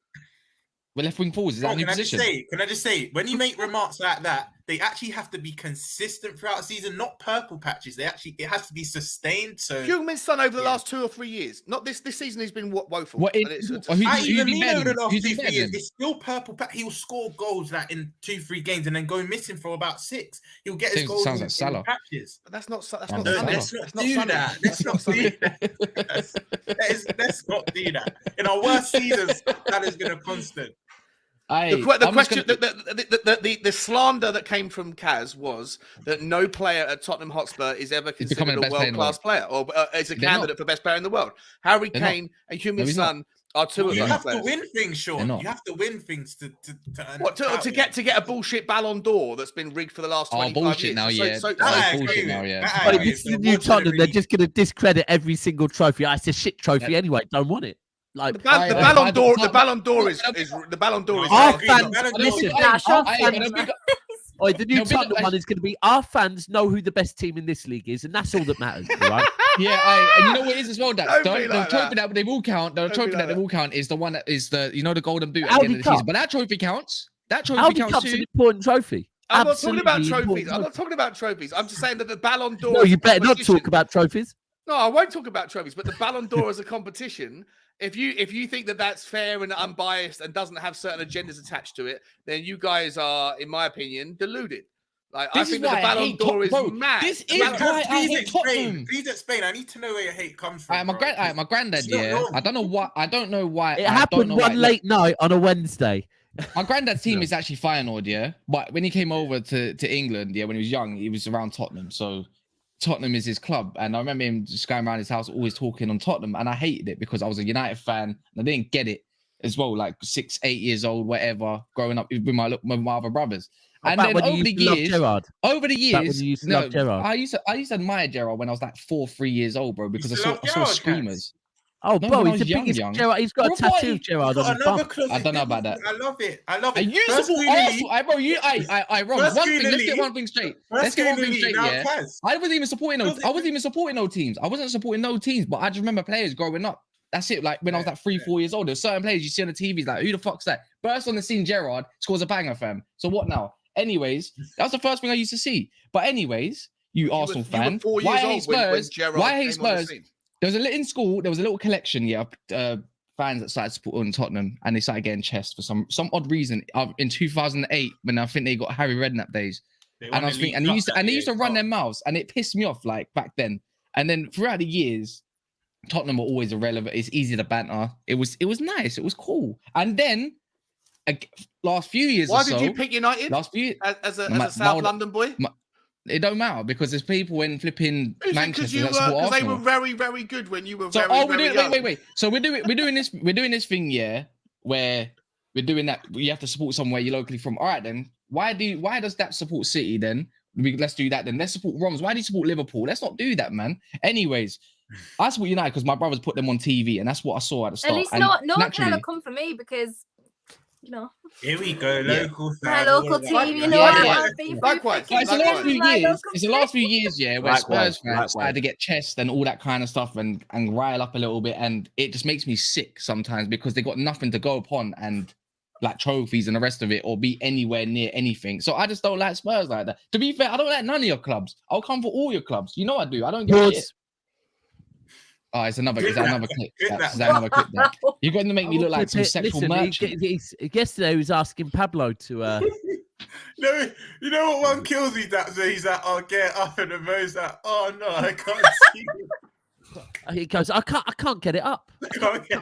Well, left wing forwards is that a new position? Can I just say, when you make remarks like that, they actually have to be consistent throughout the season, not purple patches. It has to be sustained. So Heung-min Son over the last 2 or 3 years, not this season, he's been woeful. What And it's- I even mean over the last Who's 2 he 3 better years, than? it's still purple patch. He'll score goals that in 2-3 games and then go missing for about 6. He'll get his goals Sounds in, like Salah. in patches. But that's not No, Salah. Let's That's not do Salah. that. That's not Salah. Let's not do that. In our worst seasons, that has been a constant. The question, the slander that came from Kaz was that no player at Tottenham Hotspur is ever considered a world-class player or is a candidate for best player in the world. Harry Kane and Heung-min Son are two of You those have players. to win things, Sean. You have to win things to earn What, to get a bullshit Ballon d'Or that's been rigged for the last 25 bullshit years. now, So- yeah. so- That's bullshit now, yeah. But this is the new Tottenham. They're just going to discredit every single trophy. It's a shit trophy anyway. Don't want it. Like The Ballon d'Or is the Ballon d'Or is our rubbish. fans. Listen, the new No, Tottenham one is going to be our fans know who the best team in this league is, and that's all that matters, right? Yeah, and you know what it is as well, Daps? Don't be The like trophy that. that they will count, the Don't trophy be that like they will count is the one that is the the golden boot at Audi the end of the Cup. season. But that trophy counts. That trophy Audi counts Cup's an too. important trophy. I'm not talking about Absolutely trophies. important I'm not talking about trophies. I'm just saying that the Ballon d'Or. No, as you a better not competition- talk about trophies. No, I won't talk about trophies. But the Ballon d'Or as a competition, if you think that that's fair and unbiased and doesn't have certain agendas attached to it, then you guys are, in my opinion, deluded. Like I This is think that the why I Ballon hate d'Or is bro, mad. this The is Ballon- why I hate Tottenham. Please explain. I need to know where your hate comes from. My granddad, It's not yeah. wrong. I don't know why. It I don't know happened why- one late night on a Wednesday. My granddad's team is actually Feyenoord, yeah. But when he came over to England, yeah, when he was young, he was around Tottenham. So Tottenham is his club. And I remember him just going around his house always talking on Tottenham. And I hated it because I was a United fan and I didn't get it as well, like 6, 8 years old, whatever, growing up with my other brothers. And Back then when you over the used to love years, Gerrard. over the Back when years, you used to love Gerrard. I used to admire Gerrard when I was like 4, 3 years old, bro, because I used to saw love I saw Gerrard, screamers. Oh, No, bro, when I he's was the biggest young. Gerrard. He's got a Bro, tattoo boy, of Gerrard Got on his another bum. closet. I don't know about that. I love it. I love it. And you First support Gooner Arsenal, Lee, bro. Wrong. First One thing. Gooner Let's get Lee. one thing straight. first Let's get one Gooner thing Lee, straight. now Yeah, Kaz. I wasn't even supporting no. Does it- I wasn't even supporting no teams. I wasn't supporting no teams. But I just remember players growing up. That's it. Like when I was like 3, 4 years old, there's certain players you see on the TVs like, who the fuck's that? Burst on the scene, Gerrard scores a banger, fam. So what now? Anyways, that was the first thing I used to see. But anyways, you Arsenal you were fan, 4 why years I hate old when Spurs? Gerrard Why I hate came on the Spurs? scene. There was a little in school. There was a little collection, fans that started supporting Tottenham, and they started getting chest for some odd reason. In 2008, when I think they got Harry Redknapp days, They and won I was the thinking, League and Cup they used to that run year their mouths, and it pissed me off like back then. And then throughout the years, Tottenham were always irrelevant. It's easy to banter. It was nice. It was cool. And then last few years, Why or so, did you pick United last few? as a My- South my- London boy? It don't matter because there's people in flipping Because Manchester that support they were Arsenal. very, very good when you were So, very, we're very doing young. wait. So we're doing this thing, yeah, where we're doing that. You have to support somewhere you're locally from. All right, then why does that support City then? Let's do that then. Let's support Roms. Why do you support Liverpool? Let's not do that, man. Anyways, I support United because my brothers put them on TV, and that's what I saw at the start. At least And no one can naturally- ever come for me because, you know, Here we go, local my fan, local all that. team, you know, Yeah, I yeah. can't be Likewise. But it's the last few my years. local It's the team. last few years, yeah, where Likewise, Spurs fans started to get chest and all that kind of stuff and rile up a little bit, and it just makes me sick sometimes because they got nothing to go upon and like trophies and the rest of it, or be anywhere near anything. So I just don't like Spurs like that. To be fair, I don't like none of your clubs. I'll come for all your clubs. You know I do. I don't give a shit. Yours. Oh, it's another clip. Good Is that another clip? That? You're going to make me look like some Listen, sexual merchant. yesterday he was asking Pablo to. No, you know what one kills me? That he's like, "I'll get up," and the Mo's like, "Oh no, I can't see it." He goes, I can't get it up.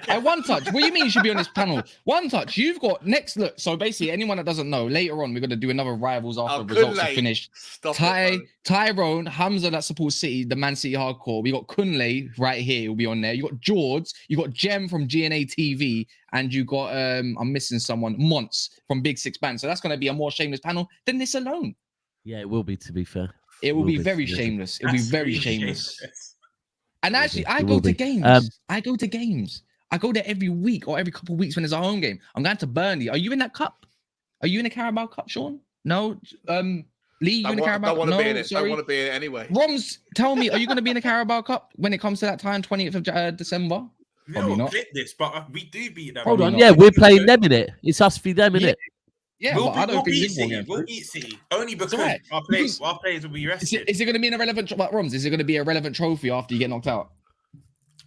Hey, One Touch. What do you mean you should be on this panel? One Touch. You've got next look. So basically, anyone that doesn't know, later on we're gonna do another rivals after the results are finished. Tyrone, Hamza that supports City, the Man City hardcore. We got Kunle right here. Will be on there. You got George. You got Jem from GNA TV, and you got I'm missing someone. Monts from Big Six Band. So that's gonna be a more shameless panel than this alone. Yeah, it will be. To be fair, It will be very yeah. shameless. It will be very shameless. And actually, I It go will to be. games. I go to games. I go there every week or every couple of weeks when there's a home game. I'm going to Burnley. Are you in that cup? Are you in the Carabao Cup, Sean? No. Lee, you in the Carabao Cup? Don't want to No, be in it. sorry. Don't want to be in it anyway. Roms, tell me, are you going to be in the Carabao Cup when it comes to that time, 20th of December? Probably No, not. clip this, but we do beat them. Hold on. not. Yeah, we're playing them in it. It's us v them in Yeah. it. Yeah, but I don't think beat Liverpool City. against We'll Spurs. beat City only because alright. our players will be Is rested. it going to be an irrelevant? What, Roms? Is it going to be a relevant trophy after you get knocked out?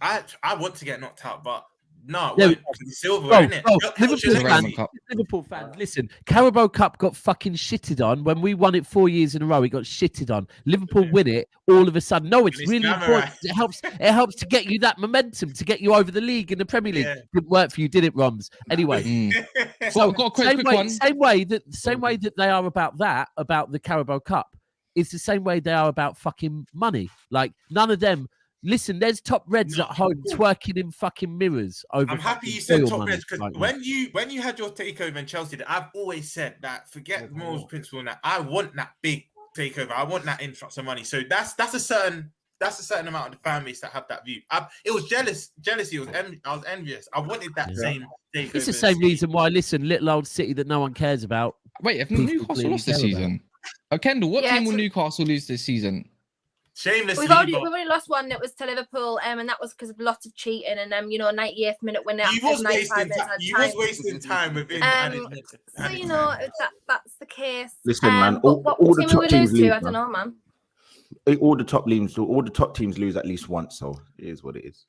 I want to get knocked out, but no, Yeah, it won't. It's silver, Bro, isn't it? Liverpool It's a relevant fans, cup. Liverpool fans, listen, Carabao Cup got fucking shitted on. When we won it 4 years in a row, it got shitted on. Liverpool win it all of a sudden. No, it's And it's really important. It helps to get you that momentum, to get you over the league in the Premier League. Yeah. Didn't work for you, did it, Roms? Anyway. So I've got a quick one. Same way that they are about the Carabao Cup, it's the same way they are about fucking money. Like, none of them. Listen, there's top reds at home twerking in fucking mirrors over. I'm happy you fucking said oil top money reds because right now. when you had your takeover in Chelsea, I've always said that forget Moore's principle and that I want that big takeover. I want that influx of money. So that's a certain amount of the fan base that have that view. It was jealousy. I was envious. I wanted that same takeover. It's the same reason why. Listen, little old City that no one cares about. Wait, if People Newcastle clearly lost this care about. season? Oh, Kendall, what Yeah, team will so- Newcastle lose this season? Shamelessly, We've already lost one that was to Liverpool, and that was because of lots of cheating and 98th minute winner. you was wasting time with him. So that's the case. Listen, man, what all the team top we teams lose to? lose, I don't know, man. all the top teams lose at least once, so it is what it is.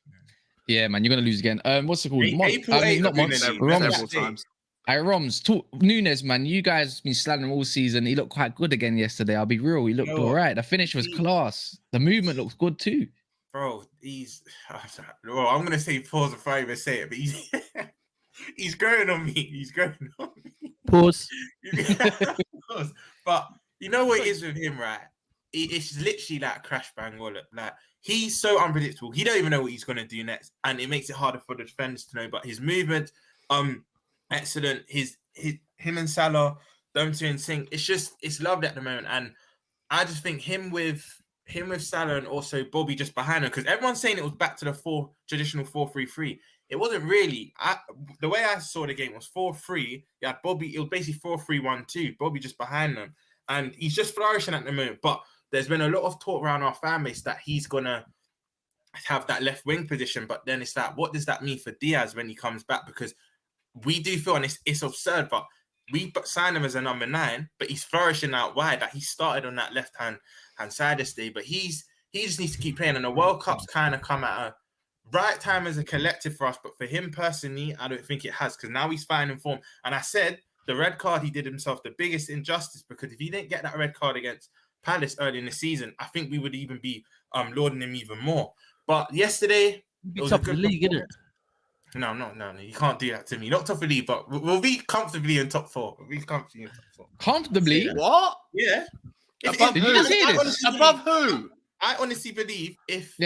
Yeah, man, you're gonna lose again. What's it called? April 8th, Not Monts. Roms. Several times. Roms. Nunes, man, you guys been slandering all season. He looked quite good again yesterday. I'll be real. He looked all right. The finish was class. The movement looks good too. Bro, well, I'm gonna say pause before I even say it, but he's growing on me. He's growing on me. Pause. But you know what it is with him, right? It's literally like crash bang wallet. Like, he's so unpredictable. He don't even know what he's gonna do next, and it makes it harder for the defenders to know. But his movement, excellent. Him and Salah, them two in sync. It's lovely at the moment, and I just think him with Salah and also Bobby just behind him, because everyone's saying it was back to the traditional 4-3-3. It wasn't really. The way I saw the game was 4-3. You had Bobby. It was basically 4-3-1-2. Bobby just behind them, and he's just flourishing at the moment. But there's been a lot of talk around our fan base that he's gonna have that left wing position. But then it's like, what does that mean for Diaz when he comes back? Because we do feel, and it's absurd, but we signed him as a number 9, but he's flourishing out wide. Like, he started on that left hand side this day, but he just needs to keep playing. And the World Cup's kind of come at a right time as a collective for us, but for him personally, I don't think it has, because now he's finding form. And I said the red card, he did himself the biggest injustice, because if he didn't get that red card against Palace early in the season, I think we would even be lauding him even more. But yesterday, it was Top a of the good league, isn't it? No, you can't do that to me. Not top of the league, but we'll be comfortably in top 4. We'll be comfortably in top 4. Comfortably? What? Yeah. Above Did you just hear this? Above who? I honestly believe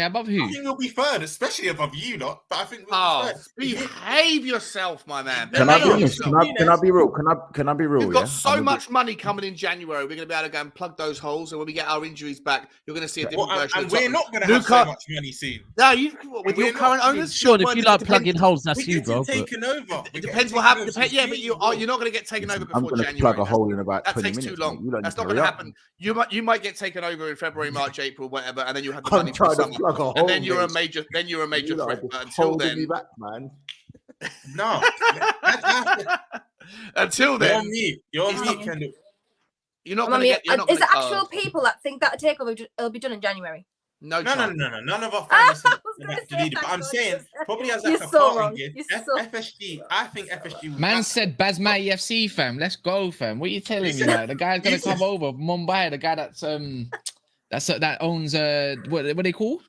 above I who? think we'll be third, especially above you lot. But I think we'll be third. Behave yourself, my man. Can I be Behave honest? yourself. Can I be real? Can I be real? We've got yeah? so much money coming in January. We're going to be able to go and plug those holes, and when we get our injuries back, you're going to see a different version. And of we're Tottenham. not going to have so much money soon. No, with We're your not. current owners. Sean, if you like Depends- plugging holes, that's We're you, bro. getting but- taken over. It depends what happens. Yeah, but you're not going to get taken over I'm before going to January. plug a hole in about That 20 takes minutes. too long. mate. You lot That's need not to going to hurry up. happen. You might get taken over in February, March, April, whatever, and then you have the I'm money for trying to summer. plug a hole. And then you're a mate. major. Then you're a major You lot threat. are just But until holding me then, back, man. No. until You're then, on me. You're on me, Kendall. you're not I going to mean, get. You're not is gonna, it actual people that think that a takeover will be done in January? No, No. chance. None of our I fans was have gonna say deleted. But that, I'm God, saying, you're- probably as you're like a so parting wrong. gift, You're so- FSG. I think FSG. will Man back- said Basmati FC, fam. Let's go, fam. What are you telling me? Like, the guy's gonna come over Mumbai. The guy that owns what they call? What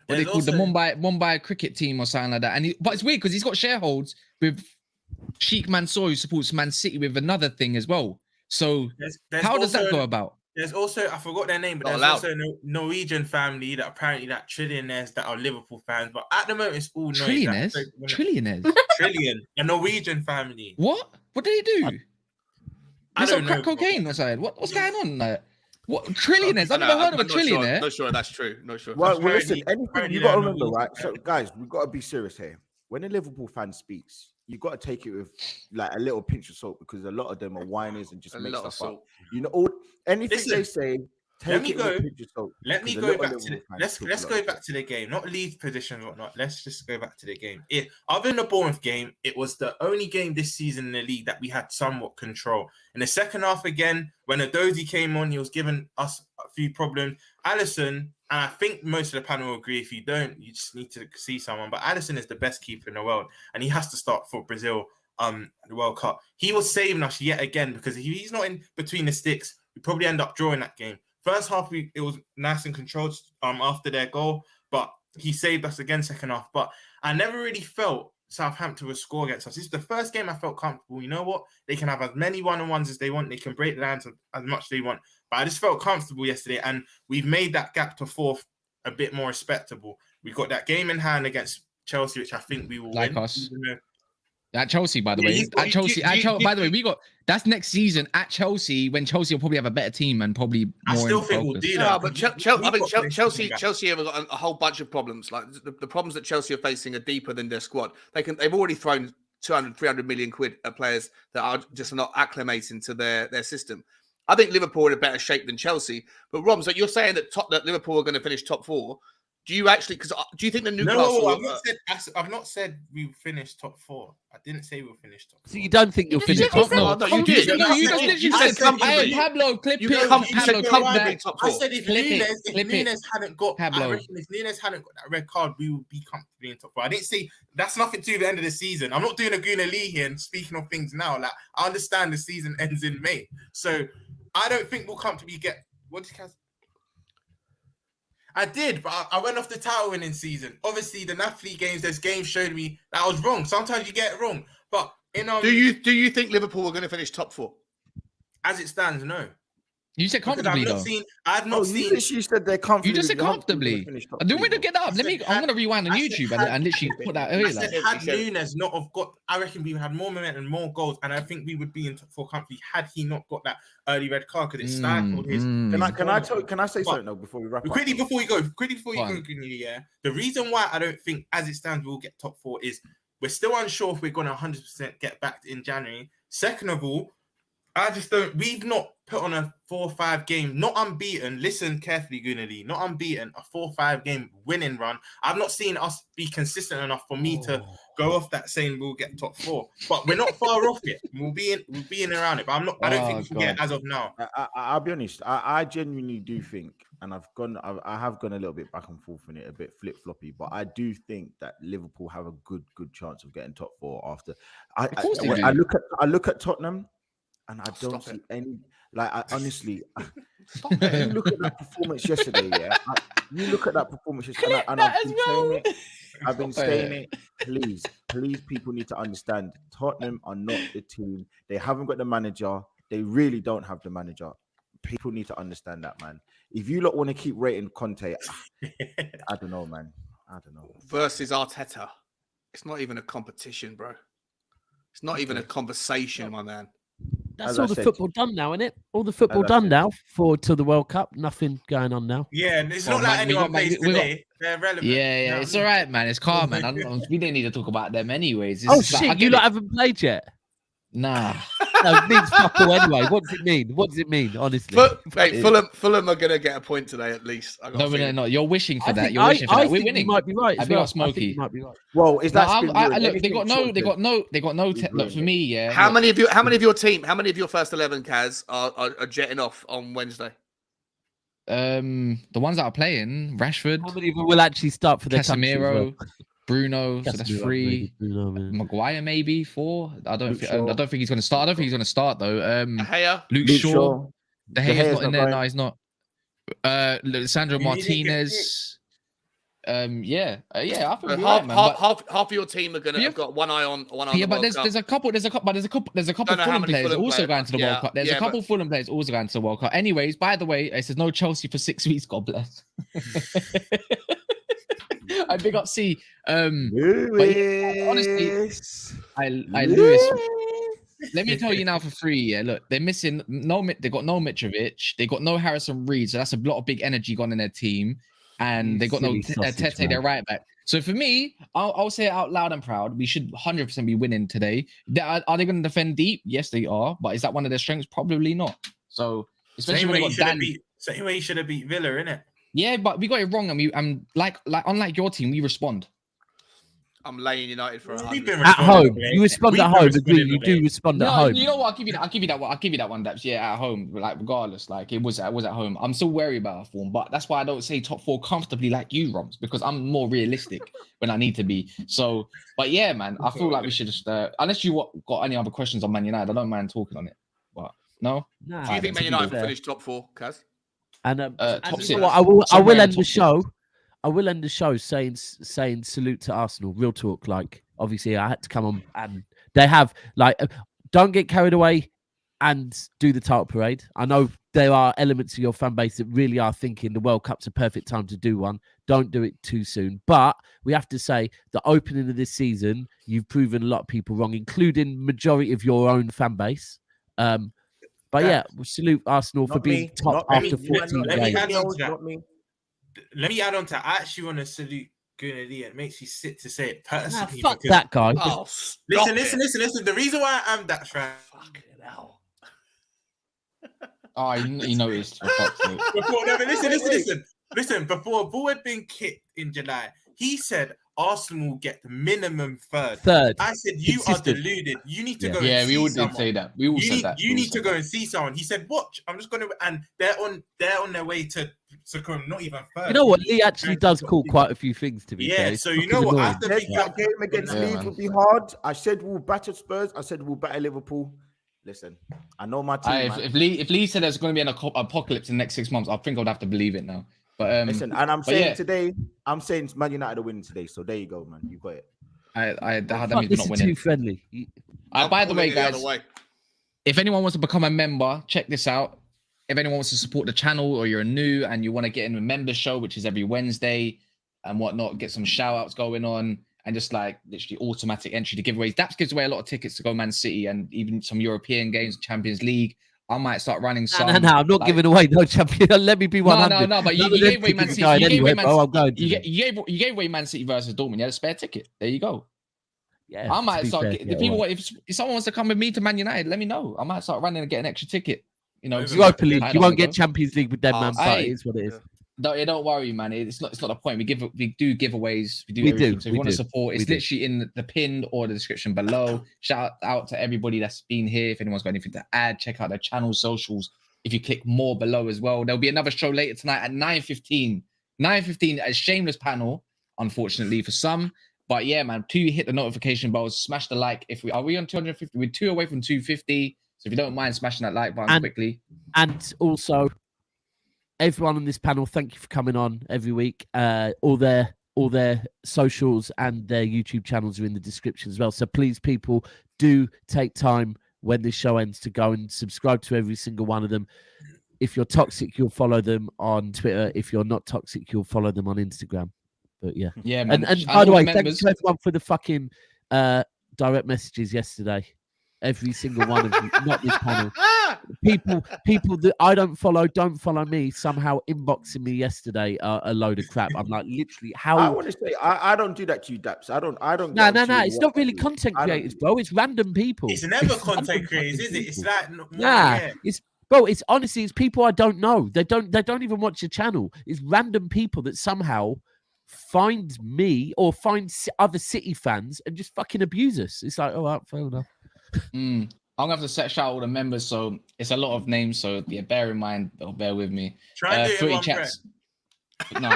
they There's call the also- Mumbai cricket team or something like that. And but it's weird because he's got shareholds with Sheikh Mansour, who supports Man City, with another thing as well. So there's how does that also- go about? There's also, I forgot their name, but Not there's allowed. also a Norwegian family that apparently that trillionaires that are Liverpool fans. But at the moment, it's all noise. Trillionaires? Trillion. A Norwegian family. What? What did he do? I He's don't on know, crack bro. cocaine or something. What's going on? Like, what trillionaires? I've I never know, heard of a I'm not sure. trillionaire. Not sure that's true. Not sure. Well, Apparently- listen, anything apparently you got to they're remember, Norwegian. right? So, guys, we've got to be serious here. When a Liverpool fan speaks, you got to take it with like a little pinch of salt, because a lot of them are whiners and just A make lot of stuff up. salt. You know, anything they say, Let Take me it with go. a pinch of salt, Let me 'cause a go lot of back to Liverpool fans let's talk let's a lot go of back shit. to the game, not Leeds position or whatnot. Let's just go back to the game. Other than the Bournemouth game, it was the only game this season in the league that we had somewhat control. In the second half, again, when Adozi came on, he was giving us a few problems. Alisson, and I think most of the panel will agree. If you don't, you just need to see someone. But Alisson is the best keeper in the world, and he has to start for Brazil. The World Cup. He was saving us yet again because if he's not in between the sticks, we probably end up drawing that game. First half, it was nice and controlled after their goal, but he saved us again second half. But I never really felt Southampton would score against us. This is the first game I felt comfortable. You know what? They can have as many one-on-ones as they want. They can break the lines as much as they want. But I just felt comfortable yesterday, and we've made that gap to fourth a bit more respectable. We've got that game in hand against Chelsea, which I think we will Like win. us. At Chelsea, by the Yeah, way. you- At you- Chelsea, you- by the way, we got that's next season at Chelsea when Chelsea will probably have a better team and probably more I still in think we'll focus. do No, that. but because I think we've got Chelsea players have got a whole bunch of problems. Like the problems that Chelsea are facing are deeper than their squad. They've already thrown 200, 300 million quid at players that are just not acclimating to their system. I think Liverpool are in a better shape than Chelsea. But Rob, so you're saying that Liverpool are going to finish top four. Do you actually? Because do you think the Newcastle? No, I've not said we finished top four. I didn't say we'll finish top four. So you don't think you'll You finish just top said four? No, you did. No, you just You literally said said, comfortably. hey, Pablo, clip You it. said Pablo, clip comfortably that. top I four. said if Clip it, Nunes clip it. hadn't got, Pablo. I reckon if Nunes hadn't got that red card, we would be comfortably in top four. I didn't say that's nothing to do with the end of the season. I'm not doing a Gooner Lee here and speaking of things now. Like I understand the season ends in May, so I don't think we'll comfortably get. What did Kaz? I did, but I went off the title winning season. Obviously, the Napoli games, there's games showed me that I was wrong. Sometimes you get it wrong, but Do you think Liverpool are going to finish top four? as it stands, no. You said Because comfortably, I've not though. seen. I've Oh, not you seen. literally said they're comfortably. You just said comfortably. Do we to get that up? I said I'm going to rewind on I said YouTube had- and literally put that I earlier. said, Like. had He said it. Nunes not have got, I reckon we would have more momentum, more goals, and I think we would be in top four comfortably had he not got that early red card because it stifled his. Can I say But- something though before we wrap up? Quickly before you go, Go on. Gooner, yeah. The reason why I don't think, as it stands, we'll get top four is we're still unsure if we're going to 100% get back in January. Second of all, I just don't. We've not put on a 4-5 game, not unbeaten. Listen carefully, Gooner Lee, not unbeaten. A 4-5 game winning run. I've not seen us be consistent enough for me to go off that saying we'll get top four. But we're not far off it. We'll be in around it. But I'm not. I don't think we can get it as of now. I'll be honest. I genuinely do think, and I have gone a little bit back and forth in it, a bit flip floppy, but I do think that Liverpool have a good chance of getting top four after. course they I do. look at Tottenham, and I don't Stop see it. any. Like I honestly, Stop you it. look at that performance yesterday. Yeah, you look at that performance yesterday, Clip and that I've as been well. saying it. I've been Stop saying it. it. Please, people need to understand. Tottenham are not the team. They haven't got the manager. They really don't have the manager. People need to understand that, man. If you lot want to keep rating Conte, I don't know, man. I don't know. Versus Arteta. It's not even a competition, bro. It's not even a conversation, my man. That's As all I the said- football done now, isn't it? All the football As I done said- now for to the World Cup. Nothing going on now. Yeah, and it's Well, not like man, we anyone got- plays we got- today. They're relevant. Yeah, it's all right, man. It's calm, man. We didn't need to talk about them anyways. It's Oh just like, I shit! get You it. lot haven't played yet. Nah. No, it means fuck all anyway. What does it mean? What does it mean? Honestly, Hey, Fulham are going to get a point today at least. I got No, a but feeling. no. You're wishing for I that. think, You're wishing for that. We're think winning. You might be right. I As think well. I'm I think smoky. you might be right. Well, is that Look, they got for me. Yeah. How look, many of your first 11 Kaz are jetting off on Wednesday? the ones that are playing: Rashford, How many of them will actually start for their country as well? Casemiro, Bruno. So that's Casemiro, 3. maybe, Bruno, man. Maguire maybe 4. I don't Luke think. Shaw. I don't think he's going to start. I don't think he's going to start though. Haya? Luke Luke Shaw. Shaw. De De Gea's Gea's not in not there. going. No, he's not. Sandro He didn't get Martinez. Yeah. I think So we're right, man. But, half of your team are going to Yeah. have got one eye on yeah, the but World Cup. there's a couple Don't know how Fulham many players Fulham also players- going to the yeah, World Cup. There's yeah, a couple Fulham players also going to the World Cup. Anyways, by the way, it says no Chelsea for 6 weeks. God bless. I big up C. Lewis. I Lewis. Let me tell you now for free. Yeah, look, they're missing they got no Mitrovic, they got no Harrison Reed, so that's a lot of big energy gone in their team, and You they got no silly sausage, Tete, their man. right back. So for me, I'll say it out loud and proud. We should 100% be winning today. Are they going to defend deep? Yes, they are. But is that one of their strengths? Probably not. So especially Same when way they you got shouldn't Dan. beat. Same way he should have beat Villa, innit? Yeah, but we got it wrong, and like unlike your team, we respond. I'm laying United for We've 100. been At home, responding, you respond We've at been home. responding Agree, you today. do respond at No, home. you know what? I'll give you that one, Daps. Yeah, at home, like regardless, like it was at home. I'm still wary about our form, but that's why I don't say top 4 comfortably like you, Roms, because I'm more realistic when I need to be. So, but yeah, man, I feel like we should just unless you got any other questions on Man United, I don't mind talking on it. But no, Nah, Do you think Man to be United will fair. finish top 4, Kaz? And top and you 6. know what, I will Somewhere in end the top show. I will end the show saying salute to Arsenal. Real talk. Like, obviously, I had to come on, and they have don't get carried away and do the title parade. I know there are elements of your fan base that really are thinking the World Cup's a perfect time to do one. Don't do it too soon. But we have to say the opening of this season, you've proven a lot of people wrong, including majority of your own fan base. But yeah, we salute Arsenal for Not being me, top not me, after not 14 let me games. add on to that. Not me. Let me add on to. I actually want to salute Gooner Lee. It makes me sick to say it Nah, personally. fuck because- that guy. Oh, stop Listen. The reason why I'm that fan. Fucking hell. oh, he noticed. For fuck's sake. Listen. Before a ball had been kicked in July, he said Arsenal will get the minimum third. I said you Consistent. are deluded. You need to Yeah. go. And Yeah, we see all someone. did say that. We all You said need, that. you We all need to said go that. and see someone. He said, "Watch, I'm just going to," and they're on their way to come, not even third. You know what? Lee actually does call quite a few things, to be fair. Yeah, It's so you fucking know what? annoying. After Said big that game against Yeah, Leeds man. would be hard. I said we'll batter Spurs. I said we'll batter Liverpool. Listen, I know my team, man. If Lee said there's going to be an apocalypse in the next 6 months, I think I'd have to believe it now. But Listen, and I'm but saying yeah. today, I'm saying Man United are winning today. So there you go, man. You got it. that Fuck, means we're this not is winning. too friendly. By the I'm way, calling it guys, other way. if anyone wants to become a member, check this out. If anyone wants to support the channel or you're new and you want to get in a member show, which is every Wednesday and whatnot, get some shout outs going on and just like literally automatic entry to giveaways. Daps gives away a lot of tickets to go Man City and even some European games, Champions League. I might start running some. No, I'm not giving away no champion. Let me be 100. No, but you None of gave them away Man tickets City. are going You gave away anywhere, Man bro. City. I'm going to them. You gave away Man City versus Dortmund. You had a spare ticket. There you go. Yeah, I might to be start. fair, If people, if someone wants to come with me to Man United, let me know. I might start running and get an extra ticket. You know, Europa League. I You don't won't know. get Champions League with them, man. But Hey. it is what it is. Don't worry, man. It's not the point. We do giveaways. We do We everything. do, So if we you want to do, support, it's we do. literally in the pinned or the description below. Shout out to everybody that's been here. If anyone's got anything to add, check out their channel socials. If you click more below as well, there'll be another show later tonight at 9:15. 9:15, a shameless panel, unfortunately for some. But yeah, man, hit the notification bells, smash the like. Are we on 250? We're 2 away from 250. So if you don't mind smashing that like button quickly. And also, everyone on this panel, thank you for coming on every week. All their socials and their YouTube channels are in the description as well. So please, people, do take time when this show ends to go and subscribe to every single one of them. If you're toxic, you'll follow them on Twitter. If you're not toxic, you'll follow them on Instagram. But yeah. Yeah, man. And by the way, thanks to everyone for the fucking direct messages yesterday. Every single one of you, not this panel. People that I don't follow me, somehow inboxing me yesterday a load of crap. I'm like, literally, how? I want to say, I don't do that to you, Daps. I don't. No. It's not really content creators, bro. It's random people. It's never content creators, is it? It's like it's honestly, it's people I don't know. They don't even watch the channel. It's random people that somehow find me or find other City fans and just fucking abuse us. It's like, oh, fair enough. I'm gonna have to shout out all the members, so it's a lot of names. So yeah, bear in mind or bear with me. Try and do it in Footy one chats. No.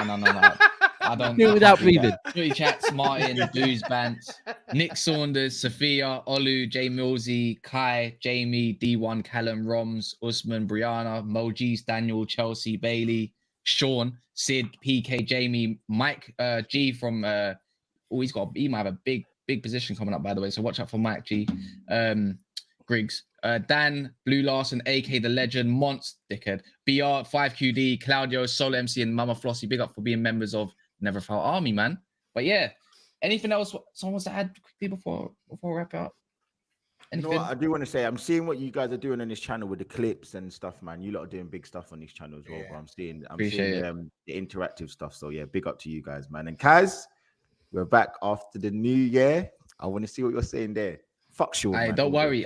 I don't Do it without breathing. Footy chats, Martin, Blues Bants, Nick Saunders, Sophia, Olu, Jay Millsy, Kai, Jamie, D1, Callum, Roms, Usman, Brianna, Mojis, Daniel, Chelsea, Bailey, Sean, Sid, PK, Jamie, Mike, G from he might have a big position coming up, by the way. So watch out for Mike G. Griggs. Dan, Blue Larson, AK the Legend, Monts, dickhead, BR, 5QD, Claudio, Solo MC, and Mama Flossie. Big up for being members of Never Felt Army, man. But yeah, anything else someone wants to add quickly before we wrap it up? Anything? You know what I do want to say? I'm seeing what you guys are doing on this channel with the clips and stuff, man. You lot are doing big stuff on this channel as well. Bro. I'm seeing the interactive stuff. So yeah, big up to you guys, man. And Kaz, we're back after the new year. I want to see what you're saying there. Fuck sure. Don't worry.